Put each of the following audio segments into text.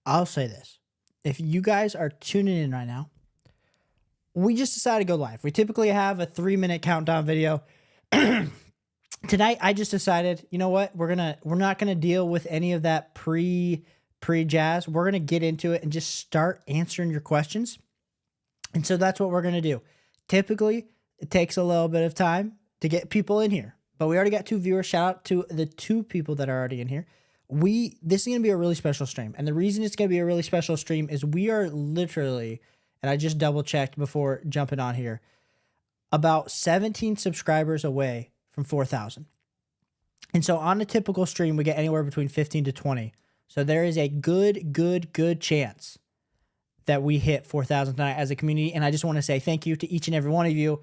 I'll say this. If you guys are tuning in right now, we just decided to go live. We typically have a 3-minute countdown video. Tonight, I just decided, you know what? We're not gonna deal with any of that pre-jazz. We're gonna get into it and just start answering your questions. And so that's what we're gonna do. Typically, it takes a little bit of time to get people in here, but we already got 2 viewers. Shout out to the 2 people that are already in here. This is gonna be a really special stream, and the reason it's gonna be a really special stream is we are literally, and I just double checked before jumping on here, about 17 subscribers away from 4,000. And so on a typical stream, we get anywhere between 15 to 20. So there is a good chance that we hit 4,000 tonight as a community. And I just want to say thank you to each and every one of you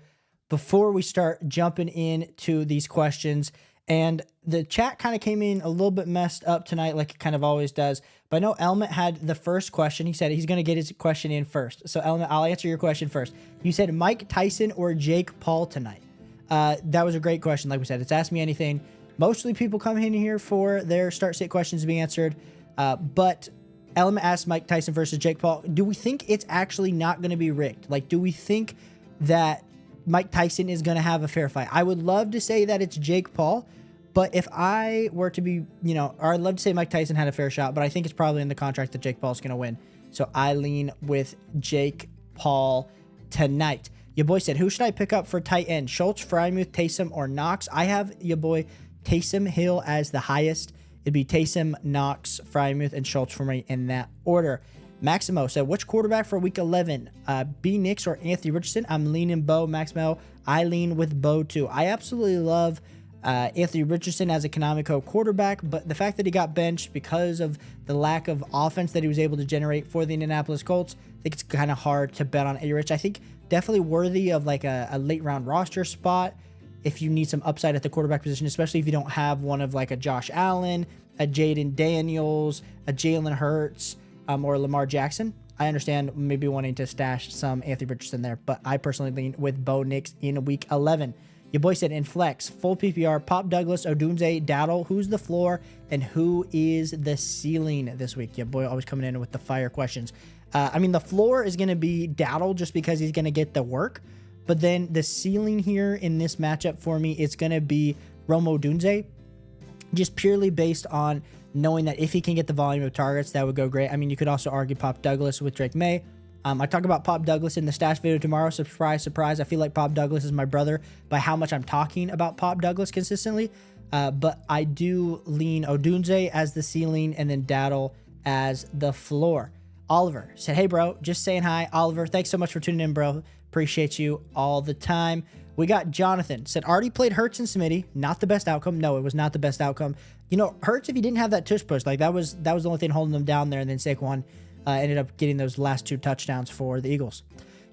before we start jumping into these questions. And the chat kind of came in a little bit messed up tonight, like it kind of always does. But I know Element had the first question. He said he's going to get his question in first. So Element, I'll answer your question first. You said Mike Tyson or Jake Paul tonight. That was a great question. Like we said, it's Ask Me Anything. Mostly people come in here for their start-sit questions to be answered. But Element asked Mike Tyson versus Jake Paul. Do we think it's actually not going to be rigged? Like, do we think that Mike Tyson is going to have a fair fight? I would love to say that it's Jake Paul, but if I were to be, I'd love to say Mike Tyson had a fair shot, but I think it's probably in the contract that Jake Paul's going to win. So I lean with Jake Paul tonight. Your boy said, who should I pick up for tight end? Schultz, Frymuth, Taysom, or Knox? I have your boy Taysom Hill as the highest. It'd be Taysom, Knox, Frymuth, and Schultz for me in that order. Maximo said, which quarterback for week 11? B. Nix or Anthony Richardson? I'm leaning Bo. Maximo, I lean with Bo too. I absolutely love Anthony Richardson as a Canonico quarterback, but the fact that he got benched because of the lack of offense that he was able to generate for the Indianapolis Colts, I think it's kind of hard to bet on A-Rich. I think definitely worthy of like a late round roster spot if you need some upside at the quarterback position, especially if you don't have one of like a Josh Allen, a Jaden Daniels, a Jalen Hurts, or Lamar Jackson. I understand maybe wanting to stash some Anthony Richardson there, but I personally lean with Bo Nix in week 11. Your boy said in flex, full PPR, Pop Douglas, Odunze, Dowdle. Who's the floor and who is the ceiling this week? Your boy always coming in with the fire questions. The floor is going to be Dowdle just because he's going to get the work. But then the ceiling here in this matchup for me, it's going to be Rome Odunze, just purely based on knowing that if he can get the volume of targets, that would go great. I mean, you could also argue Pop Douglas with Drake May. I talk about Pop Douglas in the stash video tomorrow. Surprise, surprise. I feel like Pop Douglas is my brother by how much I'm talking about Pop Douglas consistently. But I do lean Odunze as the ceiling and then Dowdle as the floor. Oliver said, hey, bro, just saying hi. Oliver, thanks so much for tuning in, bro. Appreciate you all the time. We got Jonathan said, already played Hurts and Smitty. Not the best outcome. No, it was not the best outcome. Hurts, if he didn't have that tush push, like that was the only thing holding them down there. And then Saquon ended up getting those last 2 touchdowns for the Eagles.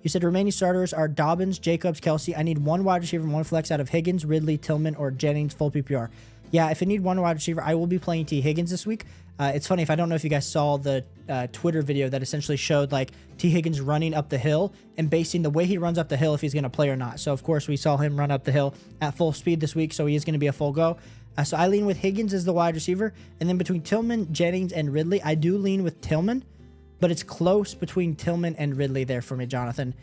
You said remaining starters are Dobbins, Jacobs, Kelsey. I need 1 wide receiver and 1 flex out of Higgins, Ridley, Tillman, or Jennings, full PPR. Yeah, if I need 1 wide receiver, I will be playing T. Higgins this week. It's funny, if I don't know if you guys saw the Twitter video that essentially showed like T. Higgins running up the hill and basing the way he runs up the hill if he's going to play or not. So, of course, we saw him run up the hill at full speed this week, so he is going to be a full go. So I lean with Higgins as the wide receiver. And then between Tillman, Jennings, and Ridley, I do lean with Tillman, but it's close between Tillman and Ridley there for me, Jonathan.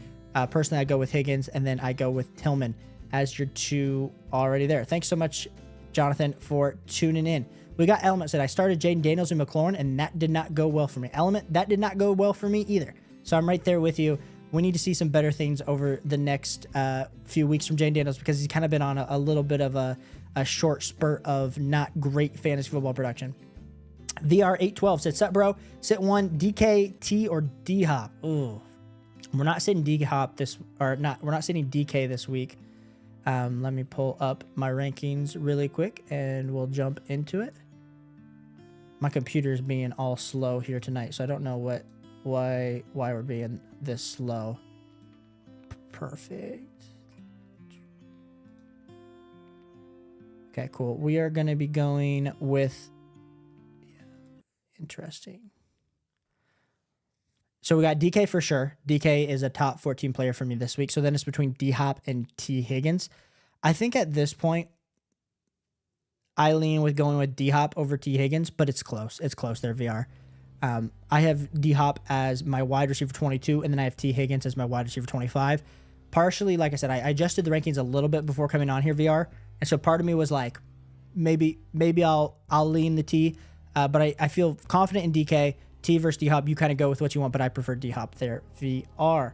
Personally, I go with Higgins, and then I go with Tillman as your 2 already there. Thanks so much, Jonathan, for tuning in. We got Element said, I started Jaden Daniels and McLaurin, and that did not go well for me. Element, that did not go well for me either. So I'm right there with you. We need to see some better things over the next few weeks from Jaden Daniels because he's kind of been on a little bit of a short spurt of not great fantasy football production. VR812 said, sup, bro? Sit 1, DK, T, or D-Hop? Ooh. We're not sitting D-Hop we're not sitting DK this week. Let me pull up my rankings really quick and we'll jump into it. My computer is being all slow here tonight, so I don't know why we're being this slow. Perfect. Okay, cool. We are going to be going with interesting. So we got DK for sure. DK is a top 14 player for me this week. So then it's between D-Hop and T. Higgins. I think at this point, I lean with going with D-Hop over T. Higgins, but it's close. It's close there, VR. I have D-Hop as my wide receiver 22, and then I have T. Higgins as my wide receiver 25. Partially, like I said, I adjusted the rankings a little bit before coming on here, VR, and so part of me was like, maybe I'll lean the T, but I feel confident in DK. T versus D-Hop, you kind of go with what you want, but I prefer D-Hop there. VR.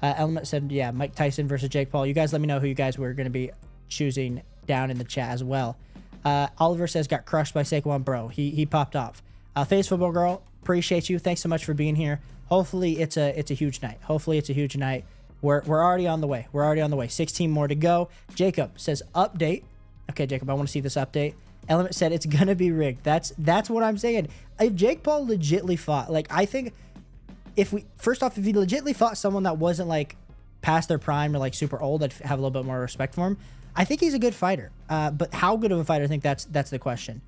Element said, yeah, Mike Tyson versus Jake Paul. You guys let me know who you guys were going to be choosing down in the chat as well. Oliver says, got crushed by Saquon, bro. He popped off. Face Football Girl, appreciate you. Thanks so much for being here. Hopefully it's a huge night. Hopefully it's a huge night. We're already on the way. We're already on the way. 16 more to go. Jacob says, update. Okay, Jacob, I want to see this update. Element said it's gonna be rigged. That's what I'm saying. If Jake Paul legitly fought, like, I think if he legitly fought someone that wasn't like past their prime or like super old, I'd have a little bit more respect for him. I think he's a good fighter. But how good of a fighter? I think that's the question.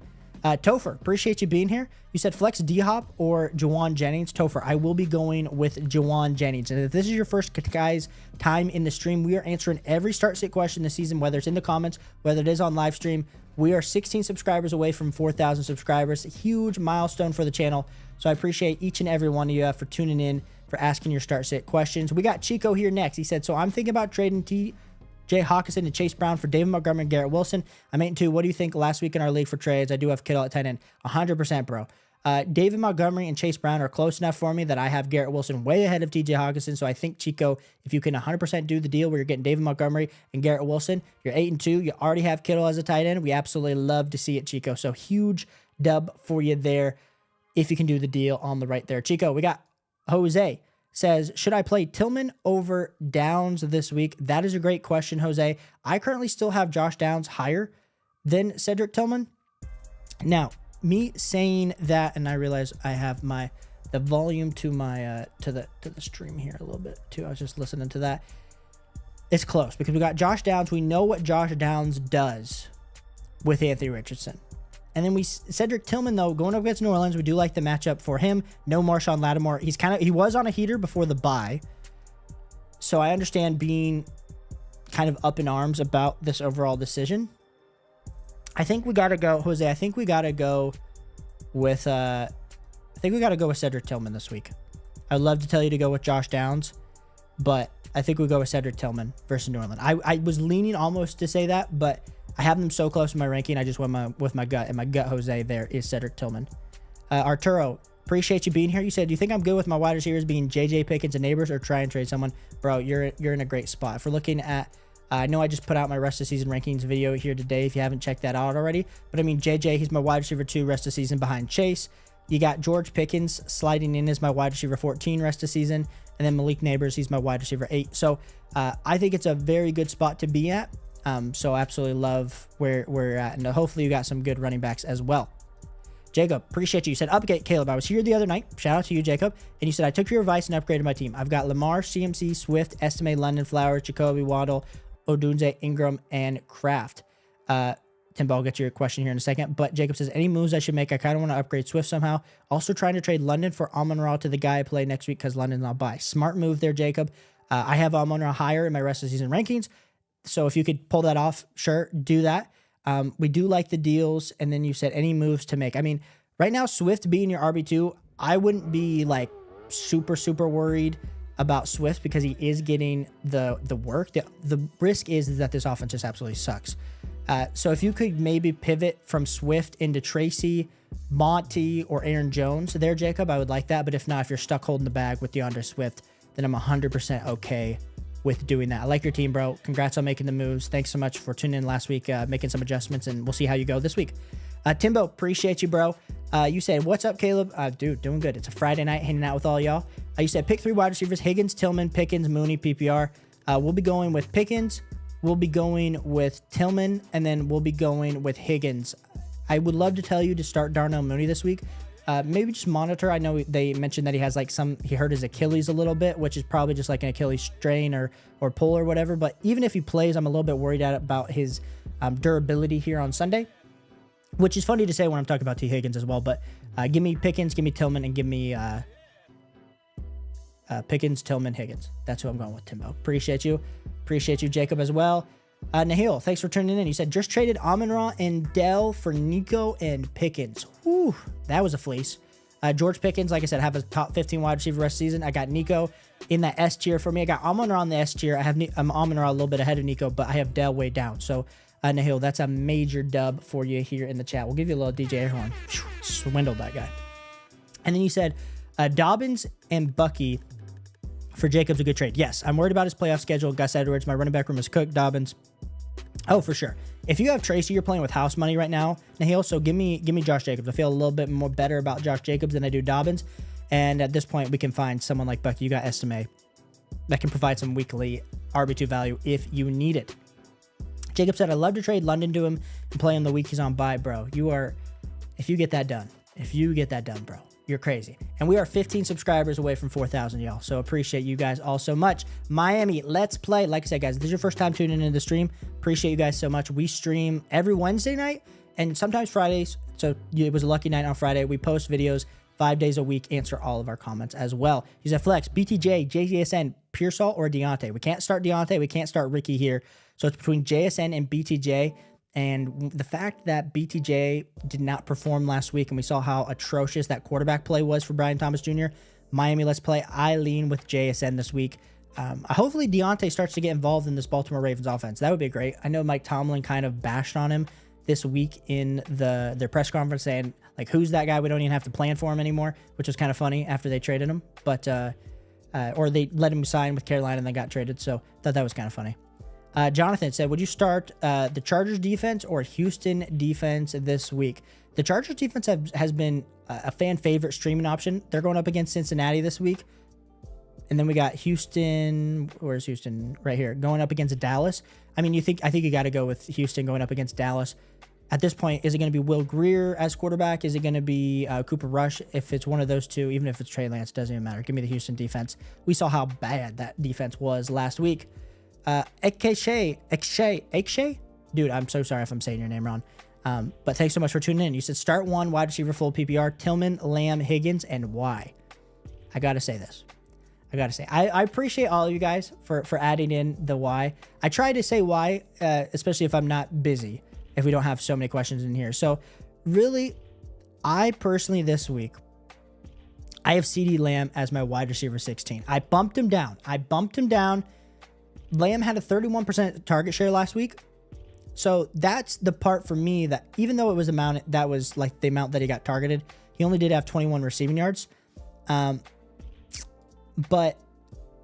Topher, appreciate you being here. You said flex D-Hop or Jawan Jennings. Topher, I will be going with Jawan Jennings. And if this is your first guys time in the stream, we are answering every start sit question this season, whether it's in the comments, whether it is on live stream. We are 16 subscribers away from 4,000 subscribers. A huge milestone for the channel. So I appreciate each and every one of you for tuning in, for asking your start sit questions. We got Chico here next. He said, so I'm thinking about trading Jay Hawkinson and Chase Brown for David Montgomery and Garrett Wilson. I'm 8-2. What do you think last week in our league for trades? I do have Kittle at tight end. 100%, bro. David Montgomery and Chase Brown are close enough for me that I have Garrett Wilson way ahead of TJ Hawkinson. So I think, Chico, if you can 100% do the deal where you're getting David Montgomery and Garrett Wilson, you're 8-2. You already have Kittle as a tight end. We absolutely love to see it, Chico. So huge dub for you there if you can do the deal on the right there. Chico, we got Jose. Says, should I play Tillman over Downs this week? That is a great question, Jose. I currently still have Josh Downs higher than Cedric Tillman. Now, me saying that, and I realize I have the volume to my to the stream here a little bit too. I was just listening to that. It's close because we got Josh Downs. We know what Josh Downs does with Anthony Richardson. And then Cedric Tillman, though, going up against New Orleans, we do like the matchup for him. No Marshawn Lattimore. He was on a heater before the bye. So I understand being kind of up in arms about this overall decision. I think we got to go, Jose, I think we got to go with Cedric Tillman this week. I'd love to tell you to go with Josh Downs, but I think we go with Cedric Tillman versus New Orleans. I was leaning almost to say that, but I have them so close in my ranking. I just went with my gut, and my gut, Jose, there is Cedric Tillman. Arturo, appreciate you being here. You said, do you think I'm good with my wide receivers being J.J. Pickens and Neighbors or try and trade someone? Bro, you're in a great spot. If we're looking at, I know I just put out my rest of season rankings video here today if you haven't checked that out already. But I mean, J.J., he's my wide receiver 2 rest of season behind Chase. You got George Pickens sliding in as my wide receiver 14 rest of season. And then Malik Neighbors, he's my wide receiver 8. So I think it's a very good spot to be at. So absolutely love where we're at. And hopefully you got some good running backs as well. Jacob, appreciate you. You said, update, Caleb. I was here the other night. Shout out to you, Jacob. And you said, I took your advice and upgraded my team. I've got Lamar, CMC, Swift, Estime, London, Flowers, Jacoby, Waddle, Odunze, Ingram, and Kraft. Timbo, I'll get to your question here in a second. But Jacob says, any moves I should make? I kind of want to upgrade Swift somehow. Also trying to trade London for Amon-Ra to the guy I play next week because London's not by. Smart move there, Jacob. I have Amon-Ra higher in my rest of the season rankings. So if you could pull that off, sure, do that. We do like the deals. And then you said any moves to make. I mean, right now, Swift being your RB2, I wouldn't be like super worried about Swift because he is getting the work. The risk is that this offense just absolutely sucks. So if you could maybe pivot from Swift into Tracy, Monty, or Aaron Jones there, Jacob, I would like that. But if not, if you're stuck holding the bag with DeAndre Swift, then I'm 100% okay with doing that. I like your team, bro. Congrats on making the moves. Thanks so much for tuning in last week, making some adjustments, and we'll see how you go this week. Timbo, appreciate you, bro. You said, what's up, Caleb? Dude, doing good. It's a Friday night hanging out with all y'all. You said, pick 3 wide receivers, Higgins, Tillman, Pickens, Mooney, PPR. We'll be going with Pickens. We'll be going with Tillman, and then we'll be going with Higgins. I would love to tell you to start Darnell Mooney this week. Maybe just monitor. I know they mentioned that he has like he hurt his Achilles a little bit, which is probably just like an Achilles strain or pull or whatever. But even if he plays, I'm a little bit worried about his durability here on Sunday, which is funny to say when I'm talking about T. Higgins as well. But give me Pickens, give me Tillman, and give me Pickens, Tillman, Higgins. That's who I'm going with, Timbo. Appreciate you, Jacob, as well. Nahil, thanks for tuning in. You said, just traded Amon-Ra and Dell for Nico and Pickens. Whew, that was a fleece. George Pickens, like I said, have a top 15 wide receiver rest of the season. I got Nico in that S tier for me. I got Amon-Ra on the S tier. I'm Amon-Ra a little bit ahead of Nico, but I have Dell way down. So, Nahil, that's a major dub for you here in the chat. We'll give you a little DJ Airhorn. Swindled that guy. And then you said Dobbins and Bucky for Jacobs a good trade. Yes, I'm worried about his playoff schedule. Gus Edwards, my running back room is cooked. Dobbins. Oh, for sure. If you have Tracy, you're playing with house money right now, Nahil. So give me Josh Jacobs. I feel a little bit more better about Josh Jacobs than I do Dobbins. And at this point, we can find someone like Bucky. You got Estime that can provide some weekly RB2 value if you need it. Jacob said, I'd love to trade London to him and play him the week he's on bye, bro. If you get that done, bro, you're crazy. And we are 15 subscribers away from 4,000, y'all. So appreciate you guys all so much. Miami, let's play. Like I said, guys, if this is your first time tuning into the stream, appreciate you guys so much. We stream every Wednesday night and sometimes Fridays. So it was a lucky night on Friday. We post videos 5 days a week, answer all of our comments as well. Use that flex, BTJ, JSN, Pearsall, or Deontay. We can't start Deontay. We can't start Ricky here. So it's between JSN and BTJ. And the fact that BTJ did not perform last week, and we saw how atrocious that quarterback play was for Brian Thomas Jr., Miami, let's play. I lean with JSN this week. Hopefully Deontay starts to get involved in this Baltimore Ravens offense. That would be great. I know Mike Tomlin kind of bashed on him this week in their press conference saying, like, who's that guy? We don't even have to plan for him anymore, which was kind of funny after they traded him. But or they let him sign with Carolina and then got traded. So thought that was kind of funny. Jonathan said, would you start the Chargers defense or Houston defense this week? The Chargers defense has been a fan favorite streaming option. They're going up against Cincinnati this week. And then we got Houston. Where's Houston? Right here. Going up against Dallas. I mean, I think you got to go with Houston going up against Dallas. At this point, is it going to be Will Grier as quarterback? Is it going to be Cooper Rush? If it's one of those two, even if it's Trey Lance, doesn't even matter. Give me the Houston defense. We saw how bad that defense was last week. Ekche, dude, I'm so sorry if I'm saying your name wrong. But thanks so much for tuning in. You said start one wide receiver full PPR, Tillman, Lamb, Higgins, and why? I got to say this. I appreciate all of you guys for adding in the why. I try to say why, especially if I'm not busy, if we don't have so many questions in here. So really, I personally this week, I have CeeDee Lamb as my wide receiver 16. I bumped him down. Lamb had a 31% target share last week. So that's the part for me that even though it was that was like the amount that he got targeted, he only did have 21 receiving yards. But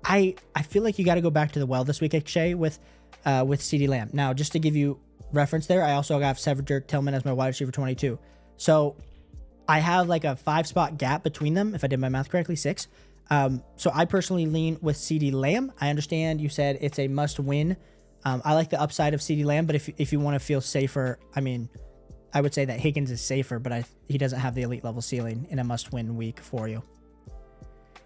I feel like you got to go back to the well this week, Shay, with CeeDee Lamb. Now, just to give you reference there, I also got Cedric Tillman as my wide receiver 22. So I have like a 5-spot gap between them, if I did my math correctly, 6. So I personally lean with CeeDee Lamb. I understand you said it's a must win. I like the upside of CeeDee Lamb, but if you want to feel safer, I mean, I would say that Higgins is safer, but he doesn't have the elite level ceiling in a must win week for you.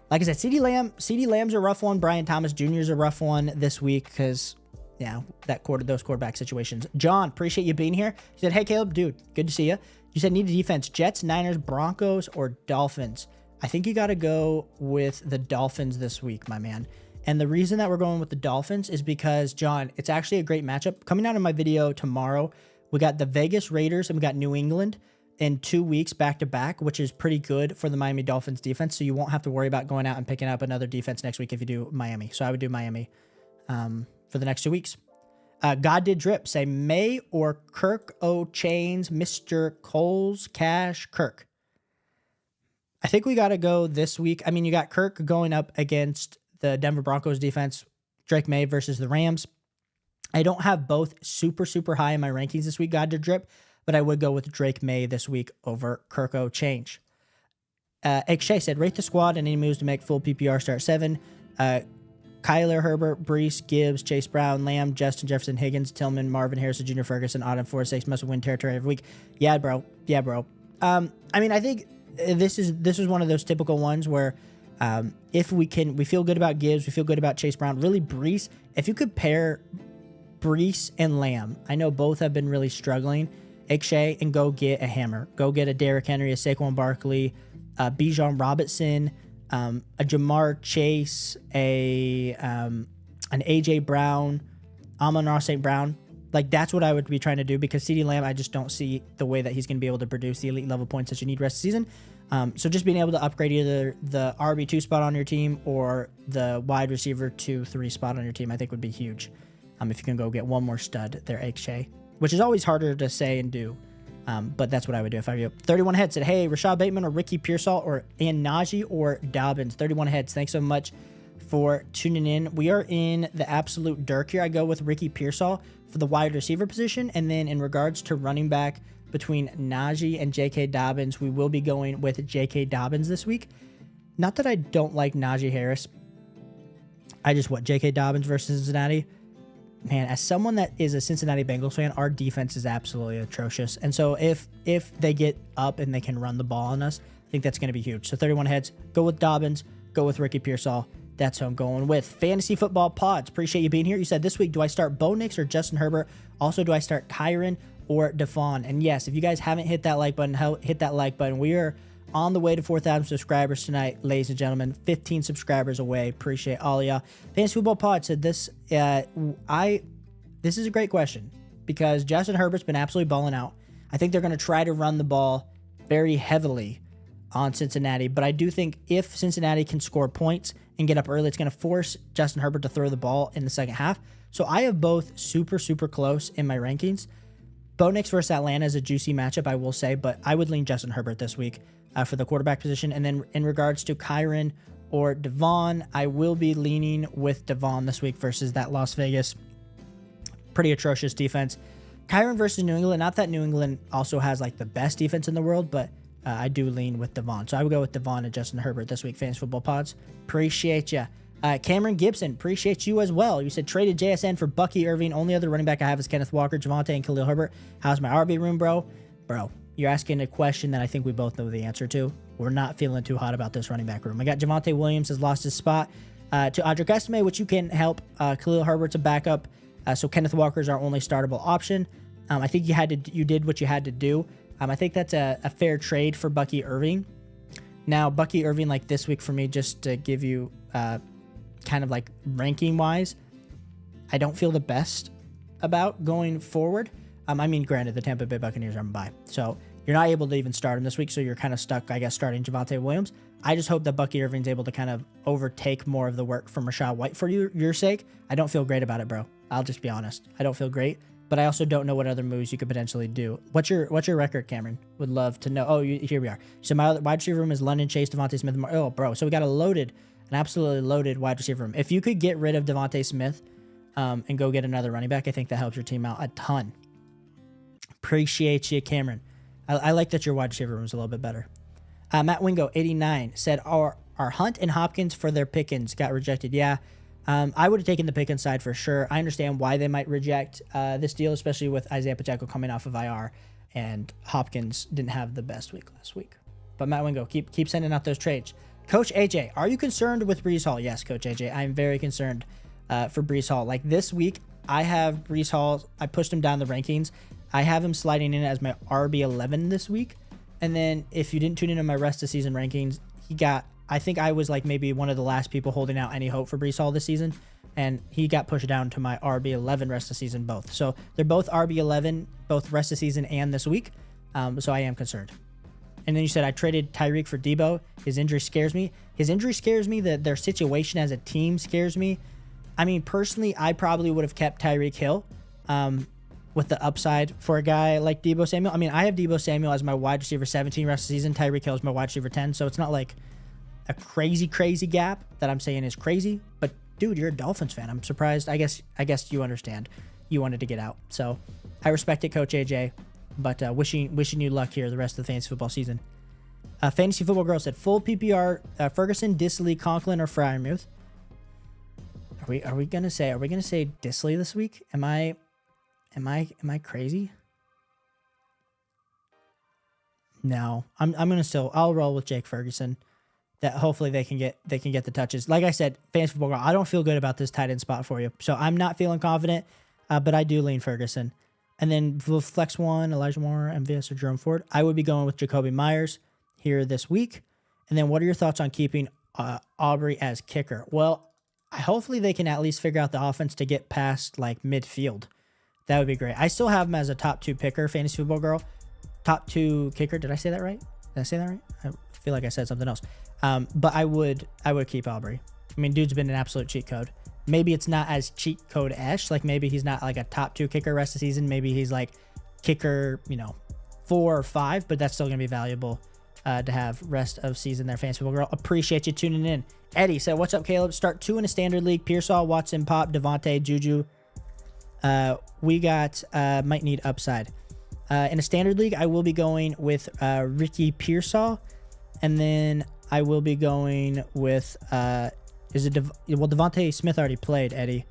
Like I said, CeeDee Lamb's a rough one. Brian Thomas Jr. is a rough one this week because, yeah, those quarterback situations. John, appreciate you being here. He said, hey, Caleb, dude, good to see you. You said need a defense. Jets, Niners, Broncos, or Dolphins? I think you got to go with the Dolphins this week, my man. And the reason that we're going with the Dolphins is because, John, it's actually a great matchup. Coming out in my video tomorrow, we got the Vegas Raiders and we got New England in 2 weeks back-to-back, which is pretty good for the Miami Dolphins defense. So you won't have to worry about going out and picking up another defense next week if you do Miami. So I would do Miami for the next 2 weeks. God did drip. Say May or Kirk O'Chains, Mr. Coles, Cash, Kirk. I think we got to go this week. I mean, you got Kirk going up against the Denver Broncos defense, Drake May versus the Rams. I don't have both super, super high in my rankings this week, God did drip, but I would go with Drake May this week over Kirk O'Chains. Shay said, rate the squad and any moves to make full PPR start 7. Kyler, Herbert, Brees, Gibbs, Chase Brown, Lamb, Justin Jefferson, Higgins, Tillman, Marvin Harrison, Jr. Ferguson, Autumn 4-6 must win territory every week. Yeah, bro. I mean, I think this is one of those typical ones where if we feel good about Gibbs, we feel good about Chase Brown. Really, Brees, if you could pair Brees and Lamb, I know both have been really struggling, Shay, and go get a hammer. Go get a Derrick Henry, a Saquon Barkley, Bijan Robinson, a Jamar Chase, an AJ Brown, Amon-Ra St. Brown. Like, that's what I would be trying to do because CeeDee Lamb, I just don't see the way that he's going to be able to produce the elite level points that you need rest of the season. So just being able to upgrade either the RB2 spot on your team or the wide receiver 2-3 spot on your team, I think would be huge. If you can go get one more stud there, HJ, which is always harder to say and do. But that's what I would do if I were you. 31 heads said, hey, Rashad Bateman or Ricky Pearsall and Najee or Dobbins. 31 heads. Thanks so much for tuning in. We are in the absolute dirt here. I go with Ricky Pearsall for the wide receiver position. And then in regards to running back between Najee and J.K. Dobbins, we will be going with J.K. Dobbins this week. Not that I don't like Najee Harris. J.K. Dobbins versus Cincinnati. Man, as someone that is a Cincinnati Bengals fan, our defense is absolutely atrocious. And so if they get up and they can run the ball on us, I think that's going to be huge. So 31 heads, go with Dobbins, go with Ricky Pearsall. That's who I'm going with. Fantasy Football Pods, appreciate you being here. You said this week, do I start Bo Nix or Justin Herbert? Also, do I start Kyron or Devon? And yes, if you guys haven't hit that like button, hit that like button. We are on the way to 4,000 subscribers tonight, ladies and gentlemen. 15 subscribers away. Appreciate all of y'all. Fantasy Football Pod said this. This is a great question because Justin Herbert's been absolutely balling out. I think they're going to try to run the ball very heavily on Cincinnati, but I do think if Cincinnati can score points and get up early, it's going to force Justin Herbert to throw the ball in the second half. So I have both super, super close in my rankings. Bo Nix versus Atlanta is a juicy matchup, I will say, but I would lean Justin Herbert this week for the quarterback position. And then in regards to Kyron or Devon, I will be leaning with Devon this week versus that Las Vegas pretty atrocious defense. Kyron versus New England, not that New England also has like the best defense in the world, but I do lean with Devon. So I would go with Devon and Justin Herbert this week, Fantasy Football Pods. Appreciate you. Cameron Gibson, appreciate you as well. You said traded JSN for Bucky Irving. Only other running back I have is Kenneth Walker, Javonte, and Khalil Herbert. How's my RB room, bro? Bro, you're asking a question that I think we both know the answer to. We're not feeling too hot about this running back room. I got Javonte Williams has lost his spot to Audric Estime, which you can help. Khalil Herbert's a backup. So Kenneth Walker is our only startable option. I think you did what you had to do. I think that's a fair trade for Bucky Irving. Now, Bucky Irving, like this week for me, just to give you kind of like ranking wise, I don't feel the best about going forward. I mean, granted, the Tampa Bay Buccaneers are on bye, so you're not able to even start him this week, so you're kind of stuck, I guess, starting Javonte Williams. I just hope that Bucky Irving's able to kind of overtake more of the work from Rachaad White for your sake. I don't feel great about it, bro. I'll just be honest. I don't feel great, but I also don't know what other moves you could potentially do. What's your record, Cameron? Would love to know. Oh, here we are. So my wide receiver room is London, Chase, Devontae Smith. Oh, bro. So we got an absolutely loaded wide receiver room. If you could get rid of Devontae Smith and go get another running back, I think that helps your team out a ton. Appreciate you, Cameron. I like that your wide receiver room is a little bit better. Matt Wingo, 89, said, our Hunt and Hopkins for their Pickens got rejected. Yeah, I would have taken the Pickens side for sure. I understand why they might reject this deal, especially with Isaiah Pacheco coming off of IR, and Hopkins didn't have the best week last week. But Matt Wingo, keep sending out those trades. Coach AJ, are you concerned with Breece Hall? Yes, Coach AJ, I'm very concerned for Breece Hall. Like this week, I have Breece Hall. I pushed him down the rankings. I have him sliding in as my RB11 this week. And then if you didn't tune in on my rest of season rankings, I think I was like maybe one of the last people holding out any hope for Breece Hall this season. And he got pushed down to my RB11 rest of season both. So they're both RB11, both rest of season and this week. So I am concerned. And then you said I traded Tyreek for Debo. His injury scares me. Their situation as a team scares me. I mean, personally, I probably would have kept Tyreek Hill with the upside for a guy like Debo Samuel. I mean, I have Debo Samuel as my wide receiver 17 rest of the season. Tyreek Hill is my wide receiver 10. So it's not like a crazy gap that I'm saying is crazy. But dude, you're a Dolphins fan. I'm surprised. I guess you understand. You wanted to get out. So I respect it, Coach AJ. But wishing you luck here the rest of the fantasy football season. Fantasy Football Girl said full PPR Ferguson, Disley, Conklin, or Freiermuth. Are we gonna say Disley this week? Am I crazy? No, I'll roll with Jake Ferguson. That hopefully they can get the touches. Like I said, Fantasy Football Girl, I don't feel good about this tight end spot for you, so I'm not feeling confident. But I do lean Ferguson. And then flex one, Elijah Moore, MVS, or Jerome Ford. I would be going with Jacoby Myers here this week. And then what are your thoughts on keeping Aubrey as kicker? Well, hopefully they can at least figure out the offense to get past like midfield. That would be great. I still have him as a top 2 picker, Fantasy Football Girl. Top 2 kicker. Did I say that right? Did I say that right? I feel like I said something else. But I would keep Aubrey. I mean, dude's been an absolute cheat code. Maybe it's not as cheat code-esh. Like maybe he's not like a top 2 kicker rest of the season. Maybe he's like kicker, 4 or 5, but that's still going to be valuable to have rest of season there, fantasy football girl. Appreciate you tuning in. Eddie said, what's up, Caleb? Start 2 in a standard league. Pearsall, Watson, Pop, Devontae, Juju. We got might need upside. In a standard league, I will be going with Ricky Pearsall, and then I will be going with Devontae Smith already played, Eddie.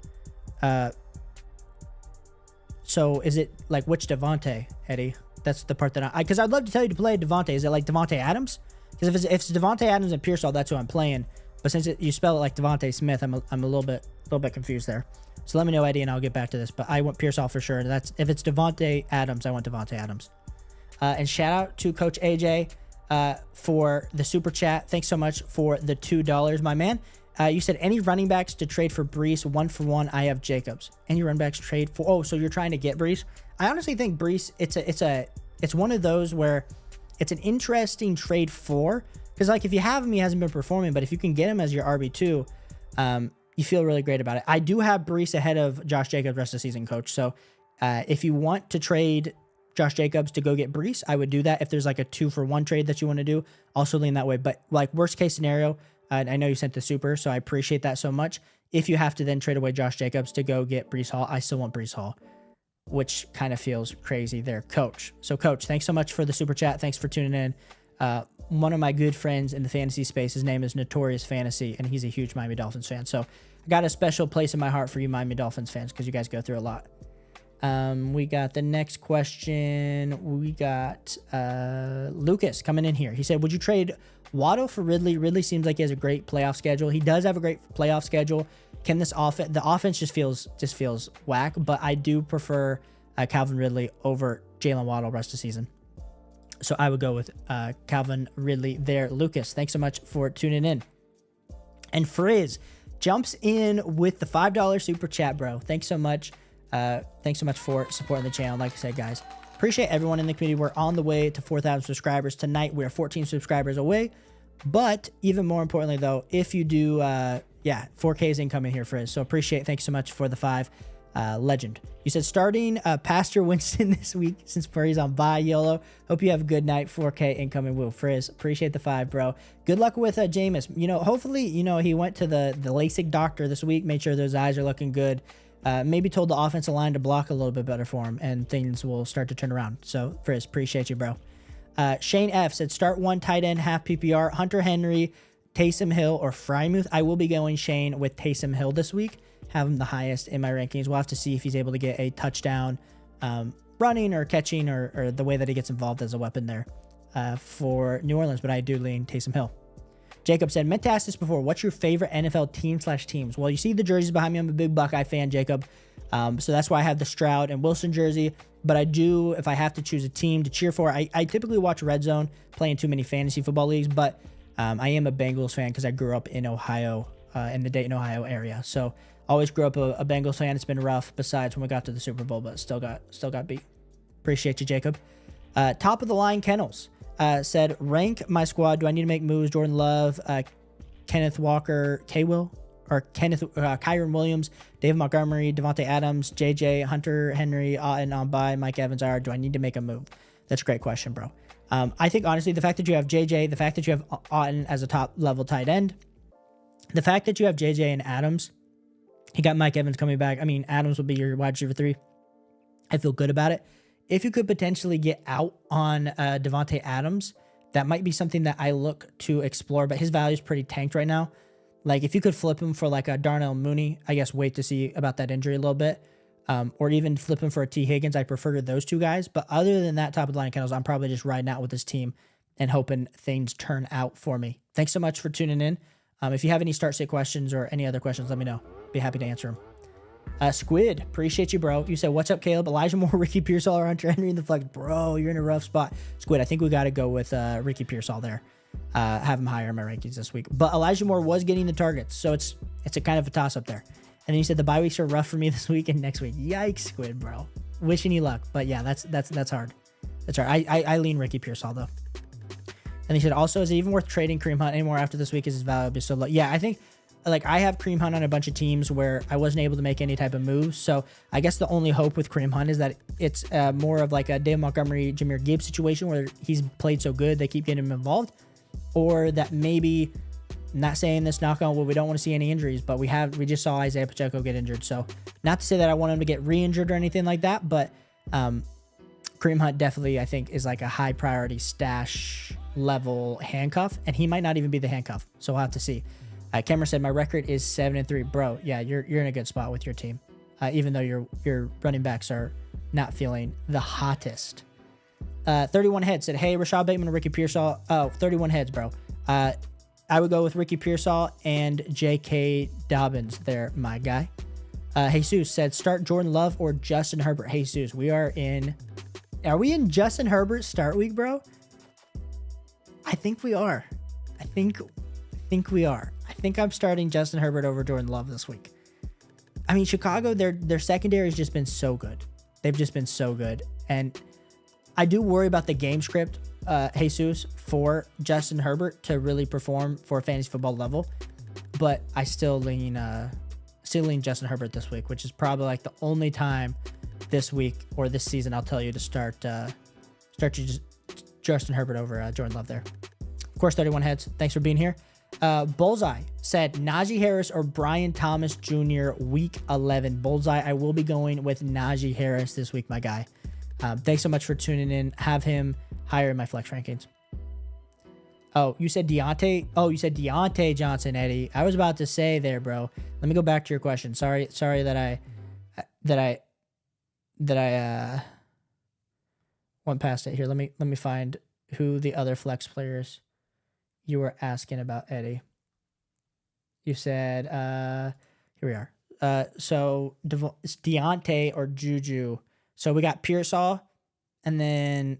So is it like which Devontae, Eddie? That's the part that because I'd love to tell you to play Devontae. Is it like Devontae Adams? Because if it's Devontae Adams and Pearsall, that's who I'm playing. But since you spell it like Devontae Smith, I'm a little bit confused there. So let me know, Eddie, and I'll get back to this. But I want Pearsall for sure. That's if it's Devontae Adams, I want Devontae Adams. And shout out to Coach AJ for the super chat. Thanks so much for the $2, my man. You said any running backs to trade for Brees 1-for-1. I have Jacobs. Any running backs trade for? Oh, so you're trying to get Brees? I honestly think Brees. It's one of those where it's an interesting trade for, because like if you have him, he hasn't been performing, but if you can get him as your RB2, you feel really great about it. I do have Brees ahead of Josh Jacobs rest of the season, coach. So if you want to trade Josh Jacobs to go get Brees, I would do that. If there's like a 2-for-1 trade that you want to do, also lean that way. But like worst case scenario, I know you sent the super, so I appreciate that so much. If you have to then trade away Josh Jacobs to go get Brees Hall, I still want Brees Hall, which kind of feels crazy there, coach. So coach, thanks so much for the super chat. Thanks for tuning in. One of my good friends in the fantasy space, his name is Notorious Fantasy, and he's a huge Miami Dolphins fan. So I got a special place in my heart for you Miami Dolphins fans because you guys go through a lot. We got the next question. We got Lucas coming in here. He said, would you trade Waddle for Ridley? Ridley seems like he has a great playoff schedule. He does have a great playoff schedule. Can this offense, the offense just feels whack, but I do prefer Calvin Ridley over Jalen Waddle rest of the season. So I would go with Calvin Ridley there. Lucas, thanks so much for tuning in. And Frizz jumps in with the $5 super chat, bro. Thanks so much. Thanks so much for supporting the channel. Like I said, guys, appreciate everyone in the community. We're on the way to 4,000 subscribers tonight. We're 14 subscribers away. But even more importantly, though, if you do, 4K is incoming here, Frizz. So thanks so much for the 5. Legend. You said starting Pastor Winston this week since Murray's on bye, YOLO. Hope you have a good night. 4K incoming, Will. Frizz, appreciate the 5, bro. Good luck with Jameis. Hopefully, he went to the LASIK doctor this week, made sure those eyes are looking good. Maybe told the offensive line to block a little bit better for him, and things will start to turn around. So, Frizz, appreciate you, bro. Shane F said start 1 tight end, half PPR, Hunter Henry, Taysom Hill, or Frymouth. I will be going Shane with Taysom Hill this week. Have him the highest in my rankings. We'll have to see if he's able to get a touchdown running or catching or the way that he gets involved as a weapon there for New Orleans, but I do lean Taysom Hill. Jacob said, meant to ask this before, what's your favorite NFL team/teams? Well, you see the jerseys behind me. I'm a big Buckeye fan, Jacob. So that's why I have the Stroud and Wilson jersey. But I do, if I have to choose a team to cheer for, I typically watch Red Zone, playing too many fantasy football leagues, but I am a Bengals fan because I grew up in Ohio, in the Dayton, Ohio area. So always grew up a Bengals fan. It's been rough besides when we got to the Super Bowl, but still got beat. Appreciate you, Jacob. Top of the line Kennels said, rank my squad. Do I need to make moves? Jordan Love, Kenneth Walker, K-Will, or Kyron Williams, David Montgomery, Devontae Adams, JJ, Hunter Henry, Otten on bye, Mike Evans are. Do I need to make a move? That's a great question, bro. I think honestly, the fact that you have JJ, the fact that you have Otten as a top level tight end, the fact that you have JJ and Adams, you got Mike Evans coming back. I mean, Adams will be your wide receiver 3. I feel good about it. If you could potentially get out on Devontae Adams, that might be something that I look to explore, but his value is pretty tanked right now. Like, if you could flip him for like a Darnell Mooney, I guess wait to see about that injury a little bit, or even flip him for a T. Higgins. I prefer those two guys, but other than that, top of the line Kennels, I'm probably just riding out with this team and hoping things turn out for me. Thanks so much for tuning in. If you have any start-sit questions or any other questions, let me know. Be happy to answer them. Squid, appreciate you, bro. You said, what's up, Caleb? Elijah Moore, Ricky Pearsall, or Hunter Henry in the flex. Bro, you're in a rough spot. Squid, I think we got to go with Ricky Pearsall there. Have him higher in my rankings this week. But Elijah Moore was getting the targets, so it's a kind of a toss-up there. And then you said the bye weeks are rough for me this week and next week. Yikes, Squid, bro. Wishing you luck. But yeah, that's hard. That's hard. I lean Ricky Pearsall, though. And he said, also, is it even worth trading Kareem Hunt anymore after this week? Is his value so low? Yeah, I think like I have Kareem Hunt on a bunch of teams where I wasn't able to make any type of moves. So I guess the only hope with Kareem Hunt is that it's more of like a Dave Montgomery, Jahmyr Gibbs situation where he's played so good they keep getting him involved, or that maybe, not saying this, knock on wood, we don't want to see any injuries, but we just saw Isaiah Pacheco get injured. So not to say that I want him to get re-injured or anything like that, but Kareem Hunt definitely, I think, is like a high priority stash level handcuff, and he might not even be the handcuff. So we'll have to see. Cameron said, my record is 7-3. Bro, yeah, you're in a good spot with your team, even though your running backs are not feeling the hottest. 31 heads said, hey, Rashad Bateman and Ricky Pearsall. Oh, 31 heads, bro. I would go with Ricky Pearsall and J.K. Dobbins there, my guy. Jesus said, start Jordan Love or Justin Herbert. Jesus, are we in Justin Herbert start week, bro? I think we are. I think we are. I think I'm starting Justin Herbert over Jordan Love this week. I mean, Chicago, their secondary has just been so good. They've just been so good. And I do worry about the game script, Jesus, for Justin Herbert to really perform for a fantasy football level. But I still lean Justin Herbert this week, which is probably like the only time this week or this season I'll tell you to start Justin Herbert over Jordan Love there. Of course, 31 heads. Thanks for being here. Bullseye said Najee Harris or Brian Thomas Jr. week 11. Bullseye, I will be going with Najee Harris this week, my guy. Thanks so much for tuning in. Have him higher in my flex rankings. Oh, you said Deontay? Oh, you said Deontay Johnson, Eddie. I was about to say there, bro. Let me go back to your question. Sorry that I went past it here. Let me find who the other flex players you were asking about, Eddie. You said, here we are. So it's Deontay or Juju. So we got Pearsall, and then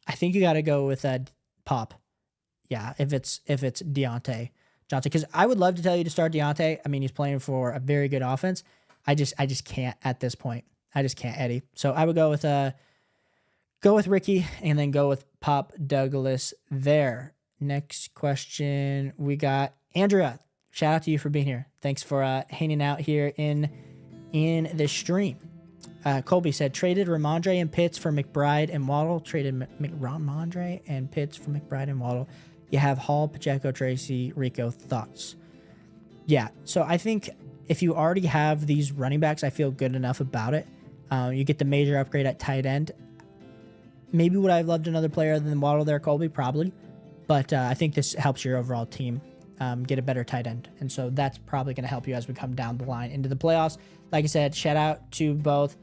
I think you got to go with Pop. Yeah, if it's Deontay Johnson, because I would love to tell you to start Deontay. I mean, he's playing for a very good offense. I just can't at this point. I just can't, Eddie. So I would go with Ricky, and then go with Pop Douglas there. Next question, we got Andrea. Shout out to you for being here. Thanks for hanging out here in the stream. Colby said, traded Ramondre and Pitts for McBride and Waddle. Traded Ramondre and Pitts for McBride and Waddle. You have Hall, Pacheco, Tracy, Rico. Thoughts? Yeah, so I think if you already have these running backs, I feel good enough about it. You get the major upgrade at tight end. Maybe would I have loved another player other than Waddle there, Colby? Probably. But I think this helps your overall team get a better tight end. And so that's probably going to help you as we come down the line into the playoffs. Like I said, shout out to both